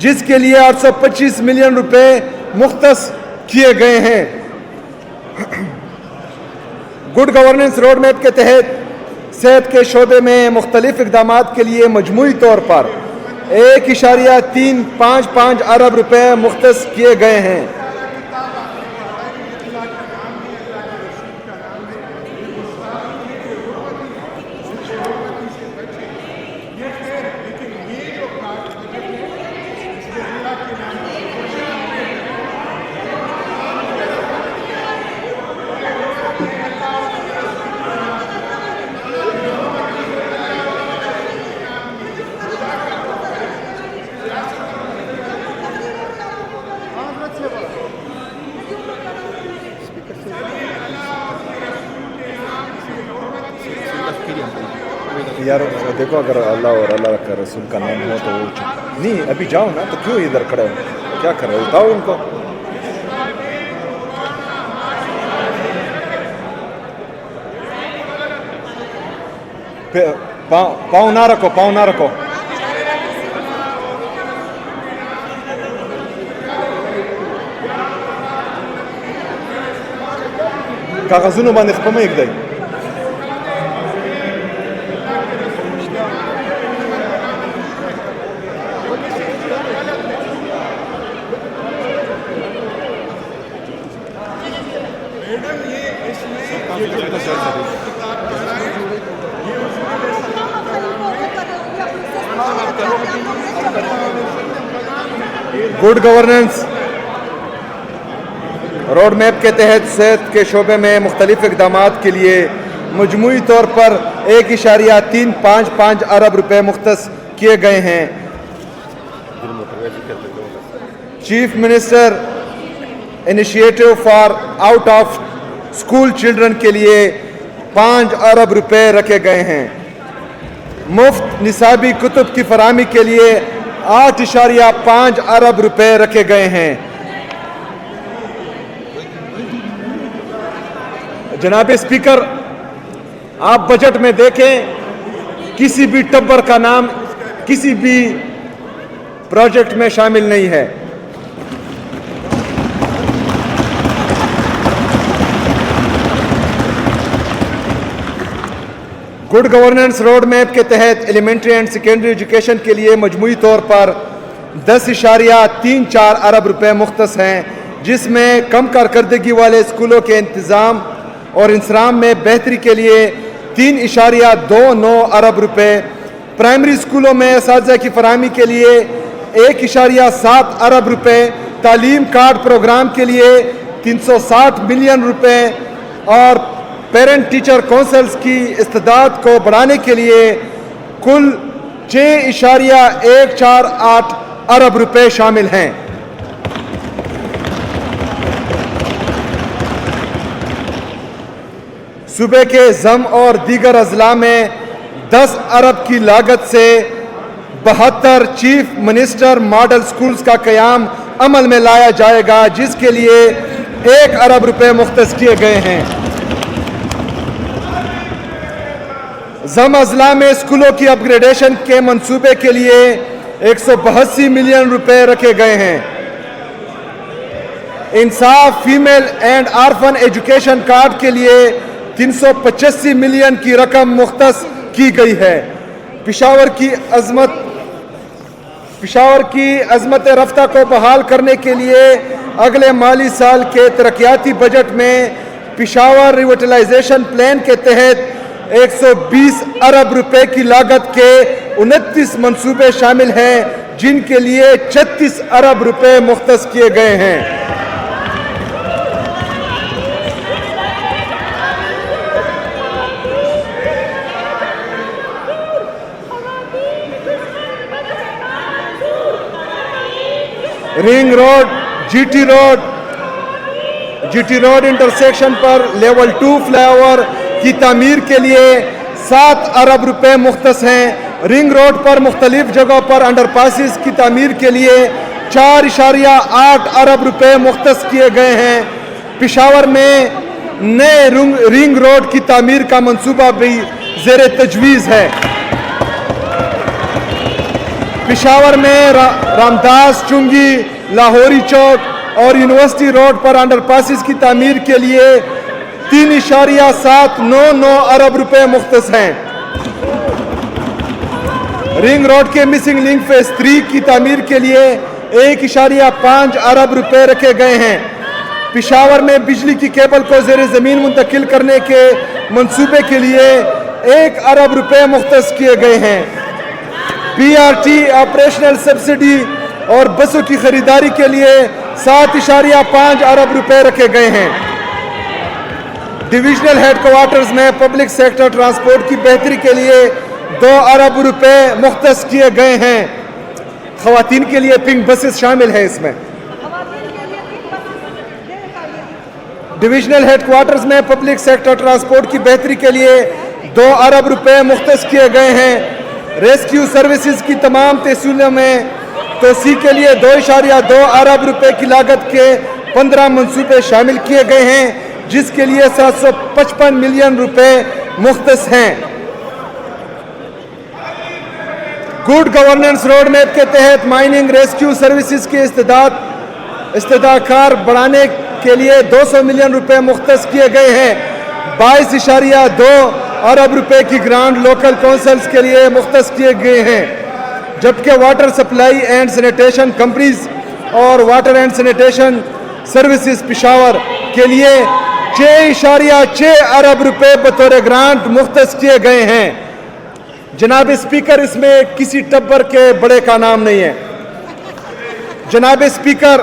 جس کے لیے 825 ملین روپے مختص کیے گئے ہیں۔ گڈ گورننس روڈ میپ کے تحت صحت کے شعبے میں مختلف اقدامات کے لیے مجموعی طور پر 1.355 ارب روپے مختص کیے گئے ہیں۔ یار دیکھو اگر اللہ اور اللہ کا رسول کا نام ہو تو وہ نہیں ابھی جاؤ نا، تو کیوں ادھر کھڑے ہو، کیا کر رہے ہو؟ بتاؤ ان کو۔ پاؤں نہ رکھو، پاؤں نہ رکھو۔ کاغذونو باندې خپل مې کېږدئ۔ گڈ گورننس روڈ میپ کے تحت صحت کے شعبے میں مختلف اقدامات کے لیے مجموعی طور پر 1.355 ارب روپے مختص کیے گئے ہیں۔ Chief minister initiative for out of school children کے لیے 5 ارب روپے رکھے گئے ہیں۔ مفت نصابی کتب کی فراہمی کے لیے 8.5 ارب روپے رکھے گئے ہیں۔ جناب اسپیکر، آپ بجٹ میں دیکھیں کسی بھی ٹبر کا نام کسی بھی پروجیکٹ میں شامل نہیں ہے۔ گڈ گورننس روڈ میپ کے تحت ایلیمنٹری اینڈ سیکنڈری ایجوکیشن کے لیے مجموعی طور پر 10.34 ارب روپے مختص ہیں، جس میں کم کارکردگی والے اسکولوں کے انتظام اور انصرام میں بہتری کے لیے 3.29 ارب روپے، پرائمری اسکولوں میں اساتذہ کی فراہمی کے لیے 1.7 ارب روپے، تعلیم کارڈ پروگرام کے لیے 360 ملین روپے اور پیرنٹ ٹیچر کونسلز کی استعداد کو بڑھانے کے لیے کل 6.148 ارب روپے شامل ہیں۔ صوبے کے ضم اور دیگر اضلاع میں 10 ارب کی لاگت سے 72 چیف منسٹر ماڈل سکولز کا قیام عمل میں لایا جائے گا، جس کے لیے 1 ارب روپے مختص کیے گئے ہیں۔ ضم اضلاع میں اسکولوں کی اپ گریڈیشن کے منصوبے کے لیے 182 ملین روپے رکھے گئے ہیں۔ انصاف female and orphan education card کے لیے 385 ملین کی رقم مختص کی گئی ہے۔ پشاور کی عظمت رفتہ کو بحال کرنے کے لیے اگلے مالی سال کے ترقیاتی بجٹ میں پشاور ریویٹلائزیشن پلان کے تحت 120 ارب روپے کی لاگت کے 29 منصوبے شامل ہیں، جن کے لیے 36 ارب روپے مختص کیے گئے ہیں۔ Ring road G T road intersection پر لیول 2 فلائی اوور کی تعمیر کے لیے 7 ارب روپے مختص ہیں۔ رنگ روڈ پر مختلف جگہوں پر انڈر پاسز کی تعمیر کے لیے 4.8 ارب روپے مختص کیے گئے ہیں۔ پشاور میں نئے رنگ روڈ کی تعمیر کا منصوبہ بھی زیر تجویز ہے۔ پشاور میں رامداس چنگی لاہوری چوک اور یونیورسٹی روڈ پر انڈر پاسز کی تعمیر کے لیے 3.799 ارب روپے مختص ہیں۔ رنگ روڈ کے مسنگ لنک فیز 3 کی تعمیر کے لیے 1.5 ارب روپے رکھے گئے ہیں۔ پشاور میں بجلی کی کیبل کو زیر زمین منتقل کرنے کے منصوبے کے لیے 1 ارب روپے مختص کیے گئے ہیں۔ BRT آپریشنل سبسڈی اور بسوں کی خریداری کے لیے 7.5 ارب روپے رکھے گئے ہیں۔ ڈویژنل ہیڈ کوارٹرز میں پبلک سیکٹر ٹرانسپورٹ کی بہتری کے لیے 2 ارب روپے مختص کیے گئے ہیں۔ خواتین کے لیے پنک بسز شامل ہیں اس میں۔ ڈویژنل ہیڈ کوارٹرز میں پبلک سیکٹر ٹرانسپورٹ کی بہتری کے لیے 2 ارب روپے مختص کیے گئے ہیں۔ ریسکیو سروسز کی تمام تحصیلوں میں توسیع کے لیے 2.2 ارب روپے کی لاگت کے 15 منصوبے شامل کیے گئے ہیں، جس کے لیے 755 ملین روپے مختص ہیں۔ گڈ گورننس روڈ میپ کے تحت مائننگ ریسکیو سروسز کی استدعاکار بڑھانے کے لیے 200 ملین روپے مختص کیے گئے ہیں۔ 22.2 ارب روپے کی گرانٹ لوکل کونسلز کے لیے مختص کیے گئے ہیں، جبکہ water supply and sanitation companies اور water and sanitation services Peshawar کے لیے 6.6 ارب روپے بطور گرانٹ مختص کیے گئے ہیں۔ جناب اسپیکر، اس میں کسی ٹبر کے بڑے کا نام نہیں ہے۔ جناب اسپیکر،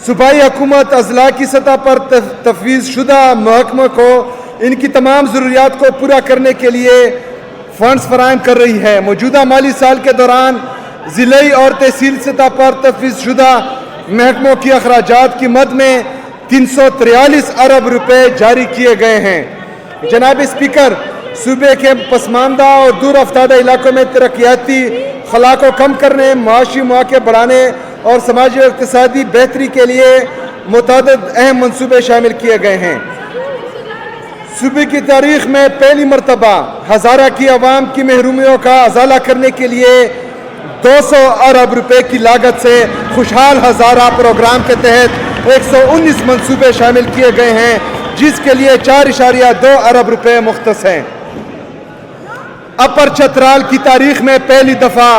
صوبائی حکومت اضلاع کی سطح پر تفویض شدہ محکمہ کو ان کی تمام ضروریات کو پورا کرنے کے لیے فنڈز فراہم کر رہی ہے۔ موجودہ مالی سال کے دوران ضلعی اور تحصیل سطح پر تفویض شدہ محکموں کی اخراجات کی مد میں 343 ارب روپے جاری کیے گئے ہیں۔ جناب اسپیکر، صوبے کے پسماندہ اور دور افتادہ علاقوں میں ترقیاتی خلا کو کم کرنے، معاشی مواقع بڑھانے اور سماجی و اقتصادی بہتری کے لیے متعدد اہم منصوبے شامل کیے گئے ہیں۔ صوبے کی تاریخ میں پہلی مرتبہ ہزارہ کی عوام کی محرومیوں کا ازالہ کرنے کے لیے 200 ارب روپے کی لاگت سے خوشحال ہزارہ پروگرام کے تحت 119 منصوبے شامل کیے گئے ہیں، جس کے لیے 4.2 ارب روپے مختص ہیں۔ اپر چترال کی تاریخ میں پہلی دفعہ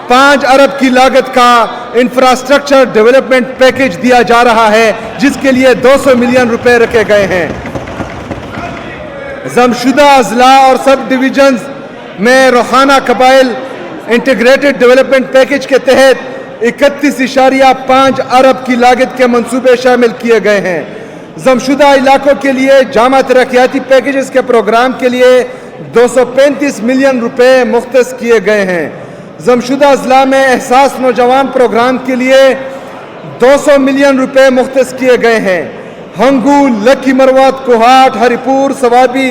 5 ارب کی لاگت کا انفراسٹرکچر ڈیولپمنٹ پیکج دیا جا رہا ہے، جس کے لیے 200 ملین روپے رکھے گئے ہیں۔ ضمشدہ اضلاع اور سب ڈویژنز میں روخانہ قبائل انٹیگریٹڈ ڈیولپمنٹ پیکج کے تحت 31.5 ارب کی لاگت کے منصوبے شامل کیے گئے ہیں۔ ضمشدہ علاقوں کے لیے جامع ترقیاتی پیکجز کے پروگرام کے لیے 235 ملین روپے مختص کیے گئے ہیں۔ ضمشدہ اضلاع میں احساس نوجوان پروگرام کے لیے 200 ملین روپے مختص کیے گئے ہیں۔ ہنگو، لکی مروت، کوہاٹ، ہری پور، سوابی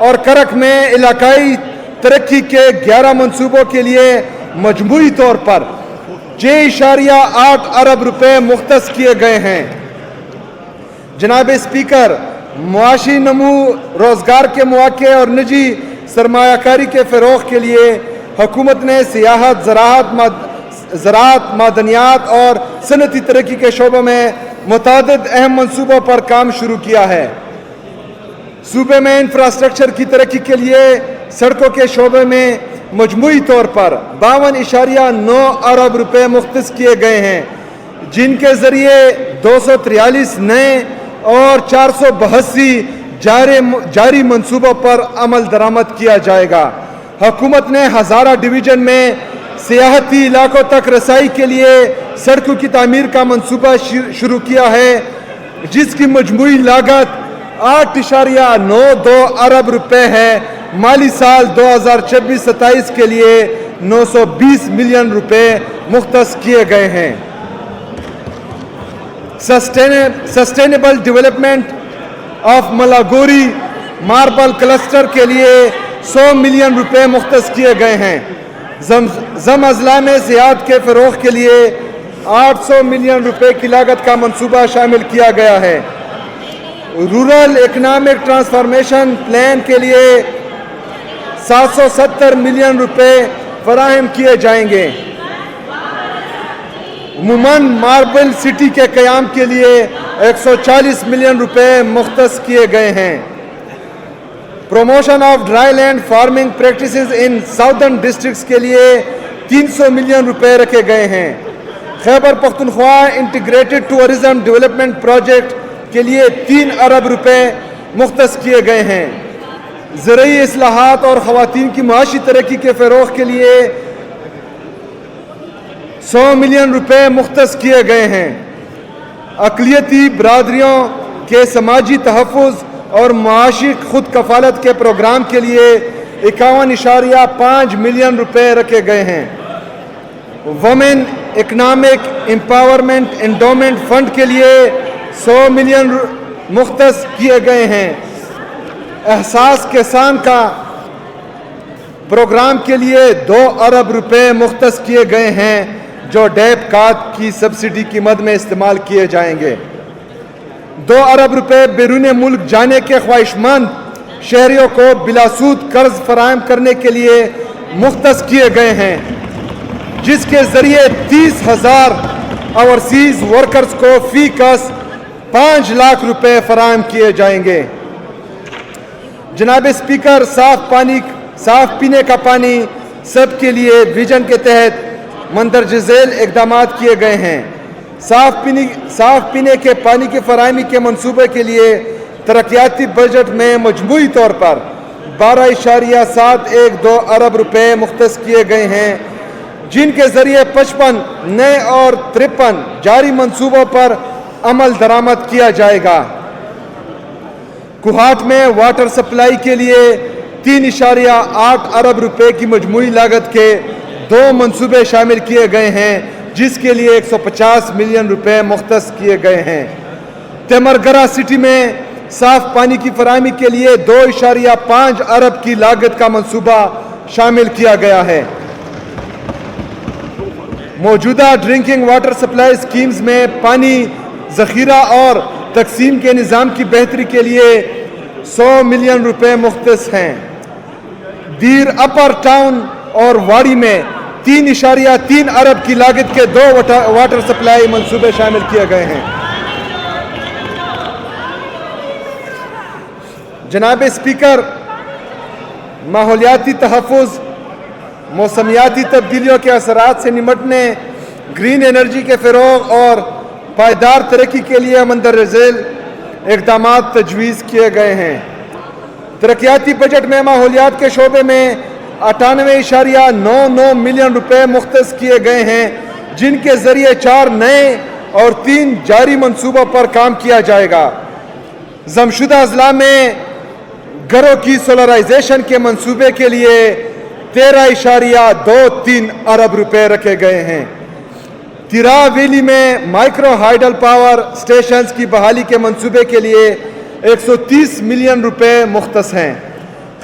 اور کرک میں علاقائی ترقی کے 11 منصوبوں کے لیے مجموعی طور پر 6.8 ارب روپے مختص کیے گئے ہیں۔ جناب اسپیکر، معاشی نمو، روزگار کے مواقع اور نجی سرمایہ کاری کے فروغ کے لیے حکومت نے سیاحت، زراعت، معدنیات اور صنعتی ترقی کے شعبوں میں متعدد اہم منصوبوں پر کام شروع کیا ہے۔ صوبے میں انفراسٹرکچر کی ترقی کے لیے سڑکوں کے شعبے میں مجموعی طور پر 52.9 ارب روپے مختص کیے گئے ہیں، جن کے ذریعے 243 نئے اور 482 جاری منصوبوں پر عمل درآمد کیا جائے گا۔ حکومت نے ہزارہ ڈویژن میں سیاحتی علاقوں تک رسائی کے لیے سڑکوں کی تعمیر کا منصوبہ شروع کیا ہے، جس کی مجموعی لاگت 8.92 ارب روپے ہے۔ مالی سال 2026-27 کے لیے 920 ملین روپے مختص کیے گئے ہیں۔ Sustainable development of Malagori marble cluster کے لیے 100 ملین روپے مختص کیے گئے ہیں۔ زم اضلاع میں سیاحت کے فروغ کے لیے 800 ملین روپے کی لاگت کا منصوبہ شامل کیا گیا ہے۔ رورل اکنامک ٹرانسفارمیشن پلان کے لیے 770 ملین روپے فراہم کیے جائیں گے۔ وومن ماربل سٹی کے قیام کے لیے 140 ملین روپے مختص کیے گئے ہیں. Promotion of dry land farming practices in southern districts کے لیے 300 ملین روپے رکھے گئے ہیں. Khyber Pakhtunkhwa integrated tourism development project کے لیے 3 ارب روپے مختص کیے گئے ہیں. زرعی اصلاحات اور خواتین کی معاشی ترقی کے فروغ کے لیے 100 ملین روپے مختص کیے گئے ہیں. اقلیتی برادریوں کے سماجی تحفظ اور معاشی خود کفالت کے پروگرام کے لیے 51.5 ملین روپے رکھے گئے ہیں. Women economic empowerment endowment fund کے لیے 100 ملین مختص کیے گئے ہیں. احساس کسان کا پروگرام کے لیے 2 ارب روپے مختص کیے گئے ہیں جو ڈیپ کھاد کی سبسڈی کی مد میں استعمال کیے جائیں گے. 2 ارب روپے بیرون ملک جانے کے خواہش مند شہریوں کو بلا سود قرض فراہم کرنے کے لیے مختص کیے گئے ہیں، جس کے ذریعے 30,000 اوورسیز ورکرز کو فی کس 5 لاکھ روپے فراہم کیے جائیں گے. جناب اسپیکر، صاف پینے کا پانی سب کے لیے ویژن کے تحت مندرجہ ذیل اقدامات کیے گئے ہیں. صاف پینے کے پانی کی فراہمی کے منصوبے کے لیے ترقیاتی بجٹ میں مجموعی طور پر 12.712 ارب روپے مختص کیے گئے ہیں، جن کے ذریعے 55 نئے اور 53 جاری منصوبوں پر عمل درآمد کیا جائے گا. کوہاٹ میں واٹر سپلائی کے لیے 3.8 ارب روپے کی مجموعی لاگت کے 2 منصوبے شامل کیے گئے ہیں، جس کے لیے 150 ملین روپے مختص کیے گئے ہیں. تیمرگرہ سٹی میں صاف پانی کی فراہمی کے لیے 2.5 ارب کی لاگت کا منصوبہ شامل کیا گیا ہے. موجودہ ڈرنکنگ واٹر سپلائی اسکیمز میں پانی ذخیرہ اور تقسیم کے نظام کی بہتری کے لیے 100 ملین روپے مختص ہیں. دیر اپر ٹاؤن اور واڑی میں 3.3 ارب کی لاگت کے 2 واٹر سپلائی منصوبے شامل کیے گئے ہیں. جناب اسپیکر، ماحولیاتی تحفظ، موسمیاتی تبدیلیوں کے اثرات سے نمٹنے، گرین انرجی کے فروغ اور پائیدار ترقی کے لیے مندرجہ ذیل اقدامات تجویز کیے گئے ہیں. ترقیاتی بجٹ میں ماحولیات کے شعبے میں 98.99 ملین روپے مختص کیے گئے ہیں، جن کے ذریعے 4 نئے اور 3 جاری منصوبوں پر کام کیا جائے گا. ضمشدہ اضلاع میں گھروں کی سولرائزیشن کے منصوبے کے لیے 13.23 ارب روپے رکھے گئے ہیں. تیرا ویلی میں مائکرو ہائیڈل پاور سٹیشنز کی بحالی کے منصوبے کے لیے 130 ملین روپے مختص ہیں.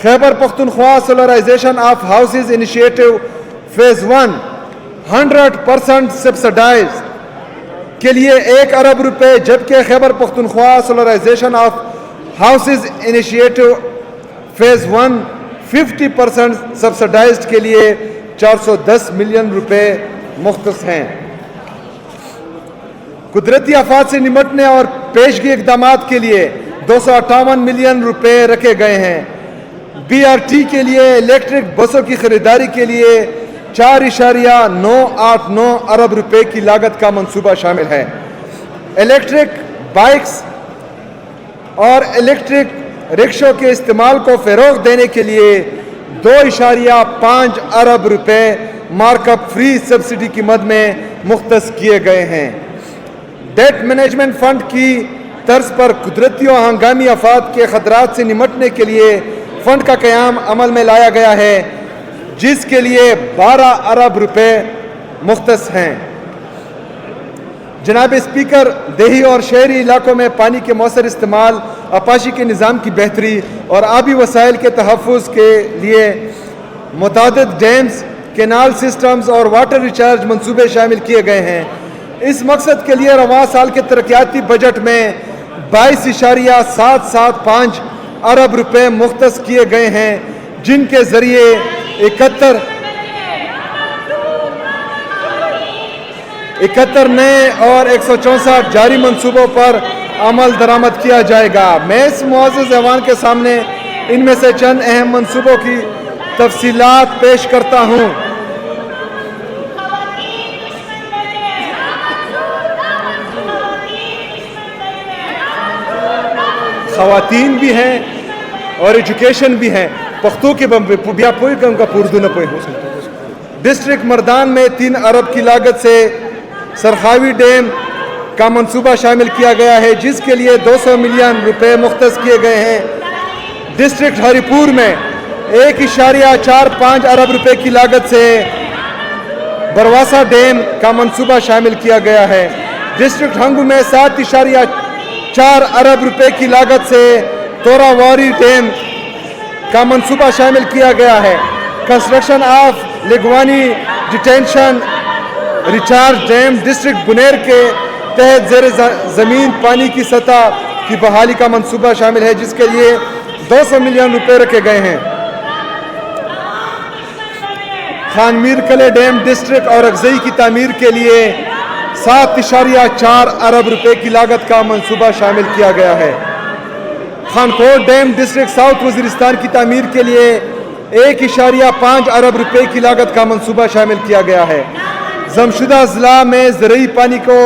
Khyber Pakhtunkhwa solarization of houses initiative phase 1 100% subsidize کے لیے 1 ارب روپے، جبکہ Khyber Pakhtunkhwa solarization of houses initiative phase 1 50% subsidized کے لیے 410 ملین روپے مختص ہیں. قدرتی آفات سے نمٹنے اور پیشگی اقدامات کے لیے 258 ملین روپے رکھے گئے ہیں. BRT کے لیے الیکٹرک بسوں کی خریداری کے لیے 4.989 ارب روپے کی لاگت کا منصوبہ شامل ہے. الیکٹرک بائکس اور الیکٹرک رکشوں کے استعمال کو فروغ دینے کے لیے 2.5 ارب روپے مارک اپ فری سبسڈی کی مد میں مختص کیے گئے ہیں. ڈیٹ مینجمنٹ فنڈ کی طرز پر قدرتی و ہنگامی آفات کے خطرات سے نمٹنے کے لیے فنڈ کا قیام عمل میں لایا گیا ہے، جس کے لیے 12 ارب روپے مختص ہیں. جناب اسپیکر، دیہی اور شہری علاقوں میں پانی کے مؤثر استعمال، آبپاشی کے نظام کی بہتری اور آبی وسائل کے تحفظ کے لیے متعدد ڈیمز، کینال سسٹمز اور واٹر ریچارج منصوبے شامل کیے گئے ہیں. اس مقصد کے لیے رواں سال کے ترقیاتی بجٹ میں 22.775 ارب روپے مختص کیے گئے ہیں، جن کے ذریعے 71 نئے اور 164 جاری منصوبوں پر عمل درآمد کیا جائے گا۔ میں اس معزز ایوان کے سامنے ان میں سے چند اہم منصوبوں کی تفصیلات پیش کرتا ہوں۔ خواتین بھی ہیں اور ایجوکیشن بھی ہیں۔ پختو کے بیا پوئی کا ان کا پوردو نہ پوئی ہو سکتا۔ ڈسٹرکٹ مردان میں 3 ارب کی لاگت سے سرخاوی ڈیم کا منصوبہ شامل کیا گیا ہے، جس کے لیے 200 ملین روپے مختص کیے گئے ہیں۔ ڈسٹرکٹ ہری پور میں 1.45 ارب روپے کی لاگت سے برواسا ڈیم کا منصوبہ شامل کیا گیا ہے۔ ڈسٹرکٹ ہنگو میں 7.4 ارب روپے کی لاگت سے توراواری ڈیم کا منصوبہ شامل کیا گیا ہے۔ Construction of Lagwani detention recharge dam district Buner کے تحت زیر زمین پانی کی سطح کی بحالی کا منصوبہ شامل ہے، جس کے لیے 200 ملین روپے رکھے گئے ہیں۔ خان میر کلے ڈیم ڈسٹرکٹ اور اغزئی کی تعمیر کے لیے 7.4 ارب روپے کی لاگت کا منصوبہ شامل کیا گیا ہے۔ خانکوٹ ڈیم ڈسٹرکٹ ساؤتھ وزیرستان کی تعمیر کے لیے 1.5 ارب روپے کی لاگت کا منصوبہ شامل کیا گیا ہے۔ زمشدہ اضلاع میں زرعی پانی کو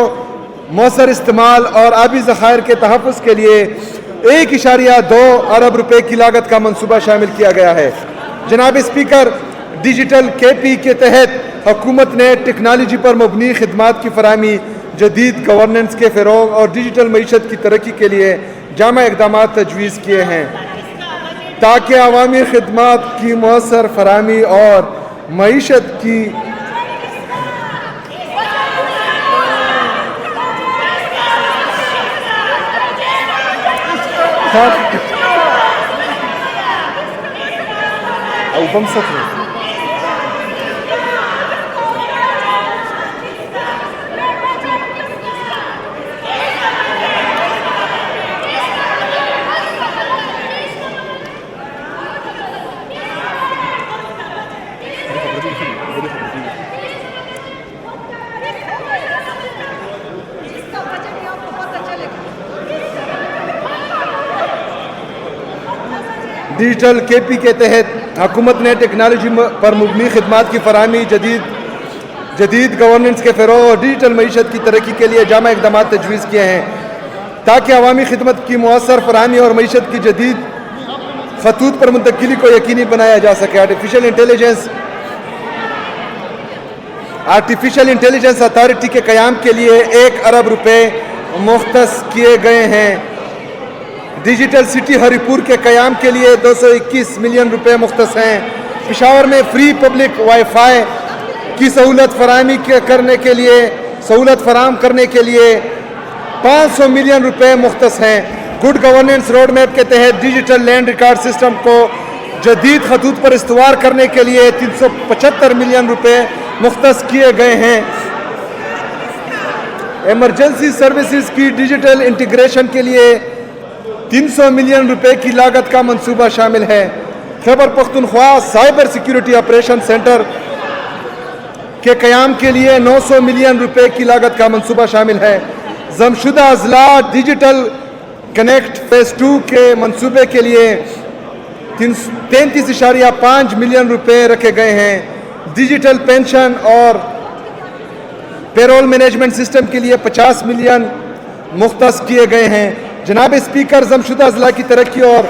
مؤثر استعمال اور آبی ذخائر کے تحفظ کے لیے 1.2 ارب روپے کی لاگت کا منصوبہ شامل کیا گیا ہے۔ جناب اسپیکر، ڈیجیٹل کے پی کے تحت حکومت نے ٹیکنالوجی پر مبنی خدمات کی فراہمی، جدید گورننس کے فروغ اور ڈیجیٹل معیشت کی ترقی کے لیے جامع اقدامات تجویز کیے ہیں تاکہ عوامی خدمات کی مؤثر فراہمی اور معیشت کی ڈیجیٹل کے پی کے تحت حکومت نے ٹیکنالوجی پر مبنی خدمات کی فراہمی، جدید گورننس کے فروغ اور ڈیجیٹل معیشت کی ترقی کے لیے جامع اقدامات تجویز کیے ہیں تاکہ عوامی خدمت کی مؤثر فراہمی اور معیشت کی جدید خطوط پر منتقلی کو یقینی بنایا جا سکے۔ آرٹیفیشل انٹیلیجنس اتھارٹی کے قیام کے لیے 1 ارب روپے مختص کیے گئے ہیں۔ ڈیجیٹل سٹی ہری پور کے قیام کے لیے 221 ملین روپے مختص ہیں۔ پشاور میں فری پبلک وائی فائی کی سہولت فراہم کرنے کے لیے 500 ملین روپے مختص ہیں۔ گڈ گورننس روڈ میپ کے تحت ڈیجیٹل لینڈ ریکارڈ سسٹم کو جدید خطوط پر استوار کرنے کے لیے 375 ملین روپے مختص کیے گئے ہیں۔ ایمرجنسی سروسز کی ڈیجیٹل انٹیگریشن کے لیے 300 ملین روپے کی لاگت کا منصوبہ شامل ہے۔ Khyber Pakhtunkhwa cyber security operation centre کے قیام کے لیے 900 ملین روپے کی لاگت کا منصوبہ شامل ہے۔ زمشدہ اضلاع ڈیجیٹل کنیکٹ فیز 2 کے منصوبے کے لیے 33.5 ملین روپے رکھے گئے ہیں۔ ڈیجیٹل پینشن اور پیرول مینجمنٹ سسٹم کے لیے 50 ملین مختص کیے گئے ہیں۔ جناب اسپیکر، زمشدہ اضلاع کی ترقی اور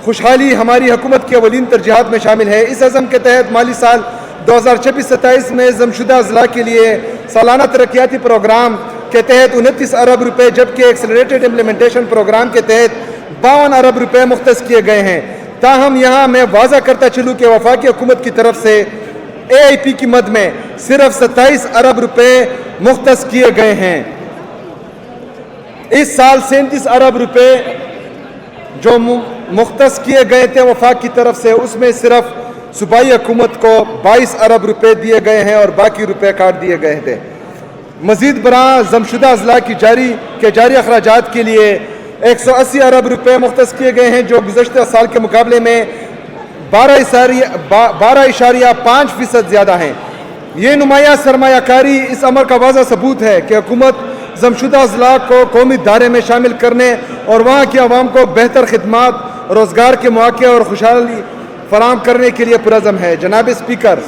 خوشحالی ہماری حکومت کی اولین ترجیحات میں شامل ہے۔ اس عزم کے تحت مالی سال 2026-27 میں زمشدہ اضلاع کے لیے سالانہ ترقیاتی پروگرام کے تحت 29 ارب روپے جبکہ ایکسلریٹڈ امپلیمنٹیشن پروگرام کے تحت 52 ارب روپے مختص کیے گئے ہیں۔ تاہم یہاں میں واضح کرتا چلوں کہ وفاقی حکومت کی طرف سے اے آئی پی کی مد میں صرف 27 ارب روپے مختص کیے گئے ہیں۔ اس سال 37 ارب روپے جو مختص کیے گئے تھے وفاق کی طرف سے، اس میں صرف صوبائی حکومت کو 22 ارب روپے دیے گئے ہیں اور باقی روپے کاٹ دیے گئے تھے۔ مزید برآں زمشدہ اضلاع کی جاری اخراجات کے لیے 180 ارب روپے مختص کیے گئے ہیں، جو گزشتہ سال کے مقابلے میں 12.5% زیادہ ہیں۔ یہ نمایاں سرمایہ کاری اس امر کا واضح ثبوت ہے کہ حکومت ضمشدہ اضلاع کو قومی دھارے میں شامل کرنے اور وہاں کی عوام کو بہتر خدمات، روزگار کے مواقع اور خوشحالی فراہم کرنے کے لیے پرعزم ہے۔ جناب اسپیکر،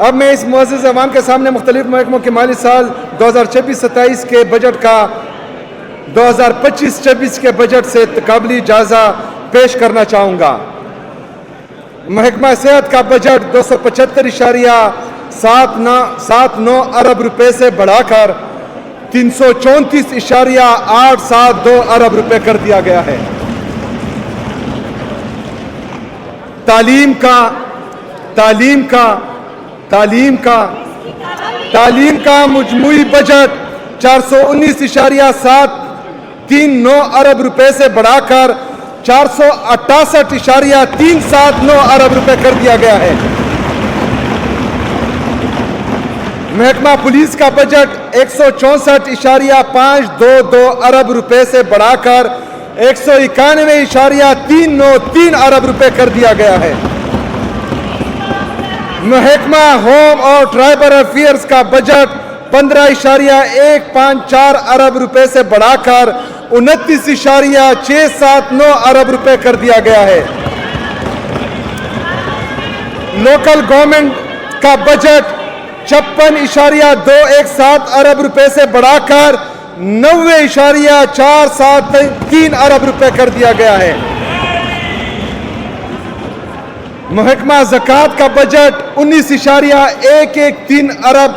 اب میں اس معزز عوام کے سامنے مختلف محکموں کے مالی سال 2026-27 کے بجٹ کا 2025-26 کے بجٹ سے قابلی جائزہ پیش کرنا چاہوں گا۔ محکمہ صحت کا بجٹ 275.79 ارب روپے سے بڑھا کر 334.872 ارب روپے کر دیا گیا ہے۔ تعلیم کا مجموعی بجٹ 419.739 ارب روپے سے بڑھا کر 468.379 ارب روپے کر دیا گیا ہے۔ محکمہ پولیس کا بجٹ 164.522 ارب روپے سے بڑھا کر 191.393 ارب روپے کر دیا گیا ہے۔ محکمہ ہوم اور ٹرائبل افیئرز کا بجٹ 15.154 ارب روپے سے بڑھا کر 29.679 ارب روپے کر دیا گیا ہے۔ لوکل گورنمنٹ کا بجٹ 56.217 ارب روپے سے بڑھا کر 90.473 ارب روپے کر دیا گیا ہے۔ محکمہ زکوٰۃ کا بجٹ 19.113 ارب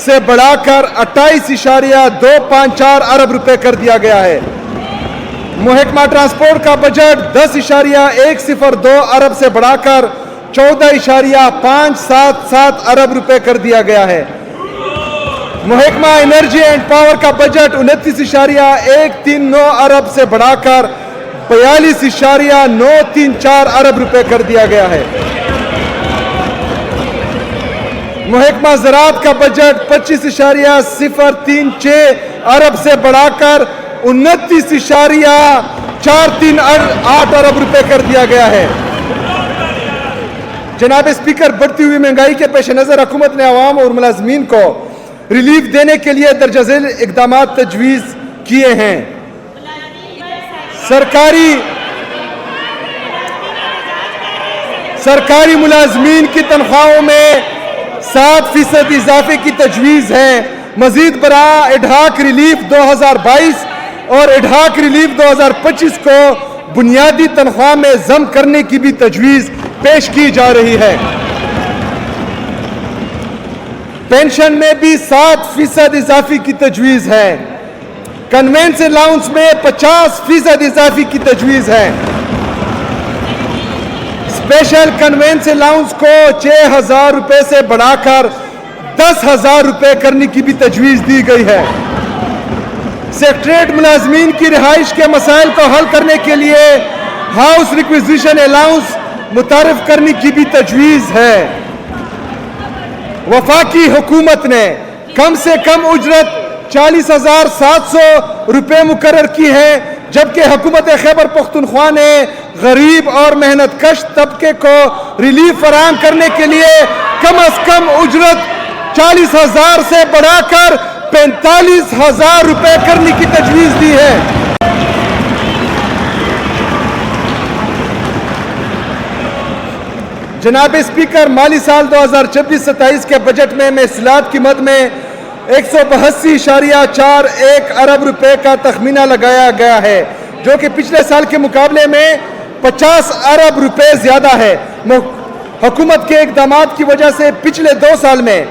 سے بڑھا کر 28.254 ارب روپے کر دیا گیا ہے۔ محکمہ ٹرانسپورٹ کا بجٹ 10.102 ارب سے بڑھا کر 14.577 ارب روپے کر دیا گیا ہے۔ محکمہ انرجی اینڈ پاور کا بجٹ 29.139 ارب سے بڑھا کر 42.934 ارب روپے کر دیا گیا ہے۔ محکمہ زراعت کا بجٹ 25.036 ارب سے بڑھا کر 29.438 ارب روپے کر دیا گیا ہے۔ جناب اسپیکر، بڑھتی ہوئی مہنگائی کے پیش نظر حکومت نے عوام اور ملازمین کو ریلیف دینے کے لیے درجہ ذیل اقدامات تجویز کیے ہیں۔ سرکاری ملازمین کی تنخواہوں میں 7% اضافے کی تجویز ہے۔ مزید برآں ایڈہاک ریلیف 2022 اور ایڈہاک ریلیف 2025 کو بنیادی تنخواہ میں ضم کرنے کی بھی تجویز پیش کی جا رہی ہے۔ پینشن میں بھی 7% اضافے کی تجویز ہے۔ کنوینس الاؤنس میں 50% اضافے کی تجویز ہے۔ اسپیشل کنوینس الاؤنس کو 6,000 روپے سے بڑھا کر 10,000 روپے کرنے کی بھی تجویز دی گئی ہے۔ سیکریٹریٹ ملازمین کی رہائش کے مسائل کو حل کرنے کے لیے ہاؤس ریکویزیشن الاؤنس متعارف کرنے کی بھی تجویز ہے۔ وفاقی حکومت نے کم سے کم اجرت 40,700 روپے مقرر کی ہے، جبکہ حکومت خیبر پختونخوا نے غریب اور محنت کش طبقے کو ریلیف فراہم کرنے کے لیے کم از کم اجرت 40,000 سے بڑھا کر 45,000 روپے کرنے کی تجویز دی ہے۔ جناب اسپیکر، مالی سال 2026-27 کے بجٹ میں محصولات کی مد میں 182.41 ارب روپے کا تخمینہ لگایا گیا ہے، جو کہ پچھلے سال کے مقابلے میں 50 ارب روپے زیادہ ہے۔ حکومت کے اقدامات کی وجہ سے پچھلے 2 سال میں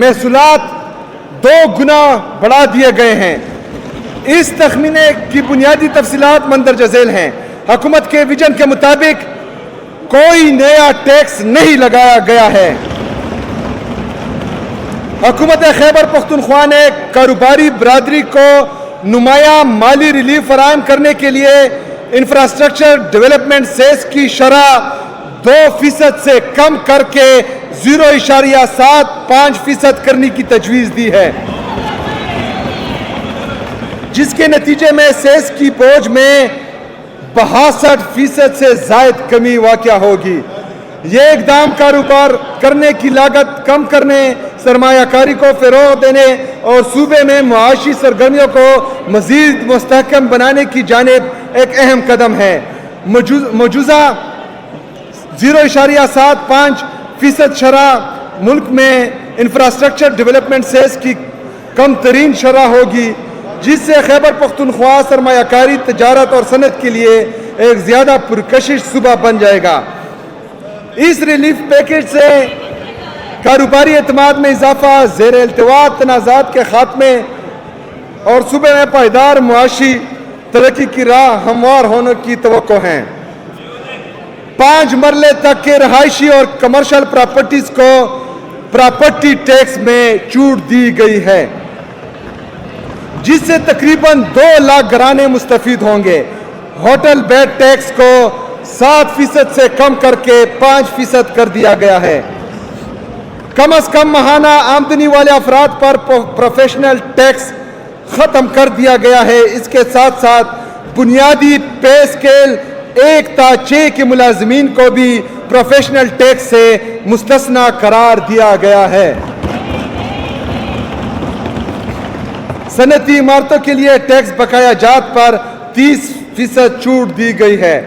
محصولات 2 گنا بڑھا دیے گئے ہیں۔ اس تخمینے کی بنیادی تفصیلات مندرجہ ذیل ہیں۔ حکومت کے ویژن کے مطابق کوئی نیا ٹیکس نہیں لگایا گیا ہے۔ حکومت خیبر پختونخوا نے کاروباری برادری کو نمایاں مالی ریلیف فراہم کرنے کے لیے انفراسٹرکچر ڈیولپمنٹ سیس کی شرح 2% سے کم کر کے 0.75% کرنے کی تجویز دی ہے، جس کے نتیجے میں سیس کی بوجھ میں 62% سے زائد کمی واقع ہوگی۔ یہ اقدام کاروبار کرنے کی لاگت کم کرنے، سرمایہ کاری کو فروغ دینے اور صوبے میں معاشی سرگرمیوں کو مزید مستحکم بنانے کی جانب ایک اہم قدم ہے۔ موجودہ 0.75% شرح ملک میں انفراسٹرکچر ڈیولپمنٹ سیز کی کم ترین شرح ہوگی، جس سے خیبر پختونخوا سرمایہ کاری، تجارت اور صنعت کے لیے ایک زیادہ پرکشش صوبہ بن جائے گا۔ اس ریلیف پیکیج سے کاروباری اعتماد میں اضافہ، زیر التواء تنازعات کے خاتمے اور صوبے میں پائیدار معاشی ترقی کی راہ ہموار ہونے کی توقع ہے۔ 5 مرلے تک کے رہائشی اور کمرشل پراپرٹیز کو پراپرٹی ٹیکس میں چھوٹ دی گئی ہے، جس سے تقریباً 2 لاکھ گھرانے مستفید ہوں گے۔ ہوٹل بیڈ ٹیکس کو 7% سے کم کر کے 5% کر دیا گیا ہے۔ کم از کم ماہانہ آمدنی والے افراد پر پروفیشنل ٹیکس ختم کر دیا گیا ہے۔ اس کے ساتھ ساتھ بنیادی پے اسکیل 1 تا 6 کے ملازمین کو بھی پروفیشنل ٹیکس سے مستثنی قرار دیا گیا ہے۔ صنعتی عمارتوں کے لیے ٹیکس بقایا جات پر 30% چھوٹ دی گئی ہے۔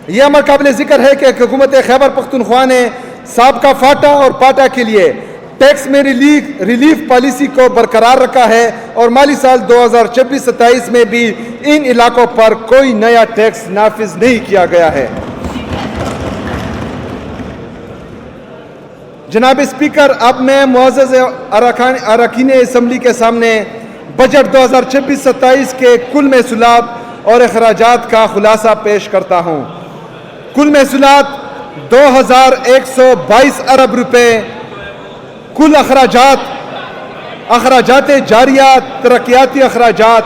یہ امر قابل ذکر ہے کہ حکومت خیبر پختونخوا نے سابقہ فاٹا اور پاٹا کے لیے ٹیکس میں ریلیف پالیسی کو برقرار رکھا ہے اور مالی سال 2026-27 میں بھی ان علاقوں پر کوئی نیا ٹیکس نافذ نہیں کیا گیا ہے۔ جناب اسپیکر، اب میں معزز اراکین اسمبلی کے سامنے بجٹ 2026-27 کے کل محصولات اور اخراجات کا خلاصہ پیش کرتا ہوں۔ کل محصولات 2122 ارب روپے، کل اخراجات جاریات ترقیاتی اخراجات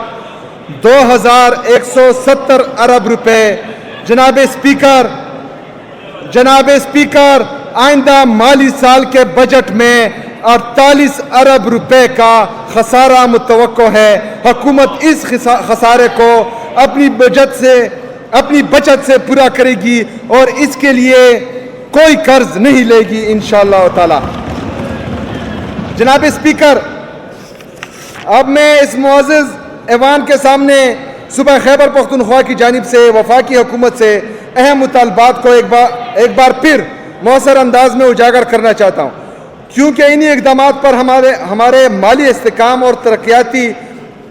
2170 ارب روپے۔ جناب اسپیکر، آئندہ مالی سال کے بجٹ میں 48 ارب روپے کا خسارہ متوقع ہے۔ حکومت اس خسارے کو اپنی بچت سے پورا کرے گی اور اس کے لیے کوئی قرض نہیں لے گی انشاءاللہ تعالی۔ جناب اسپیکر، اب میں اس معزز ایوان کے سامنے صوبہ خیبر پختونخوا کی جانب سے وفاقی حکومت سے اہم مطالبات کو ایک بار پھر مؤثر انداز میں اجاگر کرنا چاہتا ہوں، کیونکہ انہی اقدامات پر ہمارے مالی استحکام اور ترقیاتی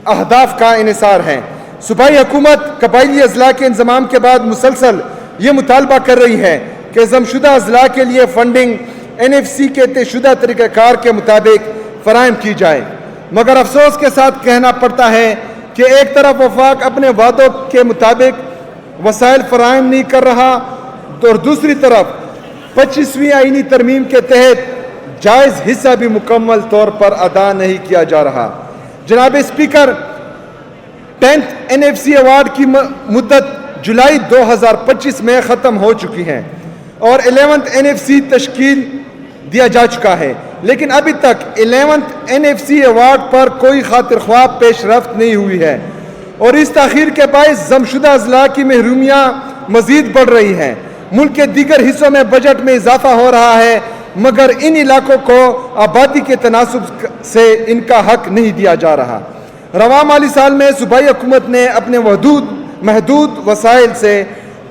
اہداف کا انحصار ہے۔ صوبائی حکومت قبائلی اضلاع کے انضمام کے بعد مسلسل یہ مطالبہ کر رہی ہے کہ ضمشدہ اضلاع کے لیے فنڈنگ NFC کے طے شدہ طریقہ کار کے مطابق فراہم کی جائے، مگر افسوس کے ساتھ کہنا پڑتا ہے کہ ایک طرف وفاق اپنے وعدوں کے مطابق وسائل فراہم نہیں کر رہا اور دوسری طرف 25ویں آئینی ترمیم کے تحت جائز حصہ بھی مکمل طور پر ادا نہیں کیا جا رہا۔ جناب اسپیکر، 10th NFC ایوارڈ کی مدت جولائی 2025 میں ختم ہو چکی ہے اور 11th NFC تشکیل دیا جا چکا ہے، لیکن ابھی تک 11th NFC ایوارڈ پر کوئی خاطر خواہ پیش رفت نہیں ہوئی ہے اور اس تاخیر کے باعث ضمشدہ اضلاع کی محرومیاں مزید بڑھ رہی ہیں۔ ملک کے دیگر حصوں میں بجٹ میں اضافہ ہو رہا ہے، مگر ان علاقوں کو آبادی کے تناسب سے ان کا حق نہیں دیا جا رہا۔ رواں مالی سال میں صوبائی حکومت نے اپنے محدود وسائل سے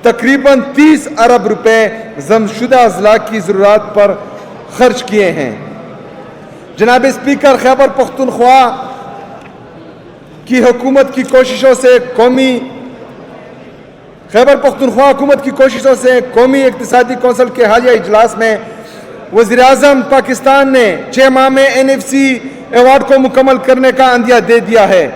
تقریباً 30 ارب روپے ضمشدہ اضلاع کی ضروریات پر خرچ کیے ہیں۔ جناب اسپیکر، خیبر پختونخوا کی حکومت کی کوششوں سے قومی اقتصادی کونسل کے حالیہ اجلاس میں وزیر اعظم پاکستان نے 6 ماہ میں NFC ایوارڈ کو مکمل کرنے کا عندیہ دے دیا ہے۔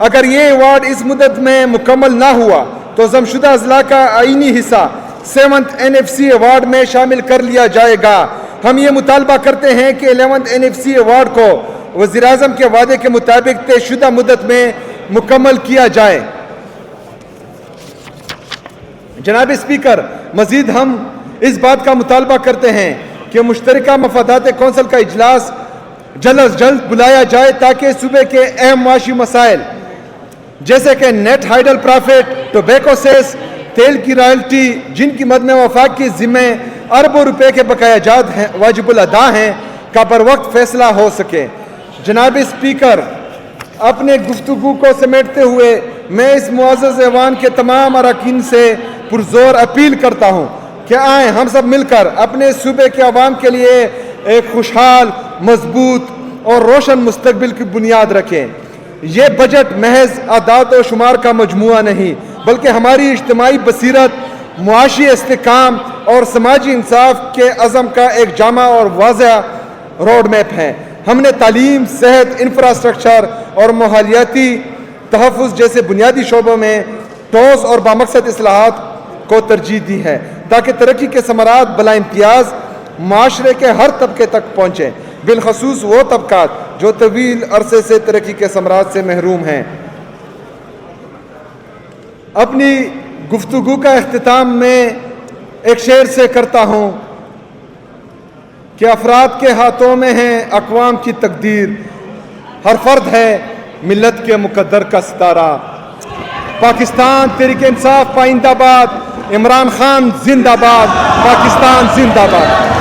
اگر یہ ایوارڈ اس مدت میں مکمل نہ ہوا تو ضمشدہ اضلاع کا آئینی حصہ 7th NFC ایوارڈ میں شامل کر لیا جائے گا۔ ہم یہ مطالبہ کرتے ہیں کہ 11th NFC ایوارڈ کو وزیر اعظم کے وعدے کے مطابق طے شدہ مدت میں مکمل کیا جائے۔ جناب اسپیکر، مزید ہم اس بات کا مطالبہ کرتے ہیں کہ مشترکہ مفادات کونسل کا اجلاس جلد از جلد بلایا جائے تاکہ صوبے کے اہم معاشی مسائل جیسے کہ نیٹ ہائیڈل پرافٹ، ٹوبیکو سیس، تیل کی رائلٹی، جن کی مد میں وفاق کے ذمہ اربوں روپے کے بقایا جات ہیں واجب الادا ہیں کا بر وقت فیصلہ ہو سکے۔ جناب اسپیکر، اپنے گفتگو کو سمیٹتے ہوئے میں اس معزز ایوان کے تمام اراکین سے پرزور اپیل کرتا ہوں کہ آئیں ہم سب مل کر اپنے صوبے کے عوام کے لیے ایک خوشحال، مضبوط اور روشن مستقبل کی بنیاد رکھیں۔ یہ بجٹ محض اعداد و شمار کا مجموعہ نہیں بلکہ ہماری اجتماعی بصیرت، معاشی استحکام اور سماجی انصاف کے عزم کا ایک جامع اور واضح روڈ میپ ہے۔ ہم نے تعلیم، صحت، انفراسٹرکچر اور ماحولیاتی تحفظ جیسے بنیادی شعبوں میں ٹھوس اور بامقصد اصلاحات کو ترجیح دی ہے تاکہ ترقی کے ثمرات بلا امتیاز معاشرے کے ہر طبقے تک پہنچیں، بالخصوص وہ طبقات جو طویل عرصے سے ترقی کے ثمرات سے محروم ہیں۔ اپنی گفتگو کا اختتام میں ایک شعر سے کرتا ہوں کہ افراد کے ہاتھوں میں ہے اقوام کی تقدیر، ہر فرد ہے ملت کے مقدر کا ستارہ۔ پاکستان تحریک انصاف پائندہ باد، عمران خان زندہ باد، پاکستان زندہ باد۔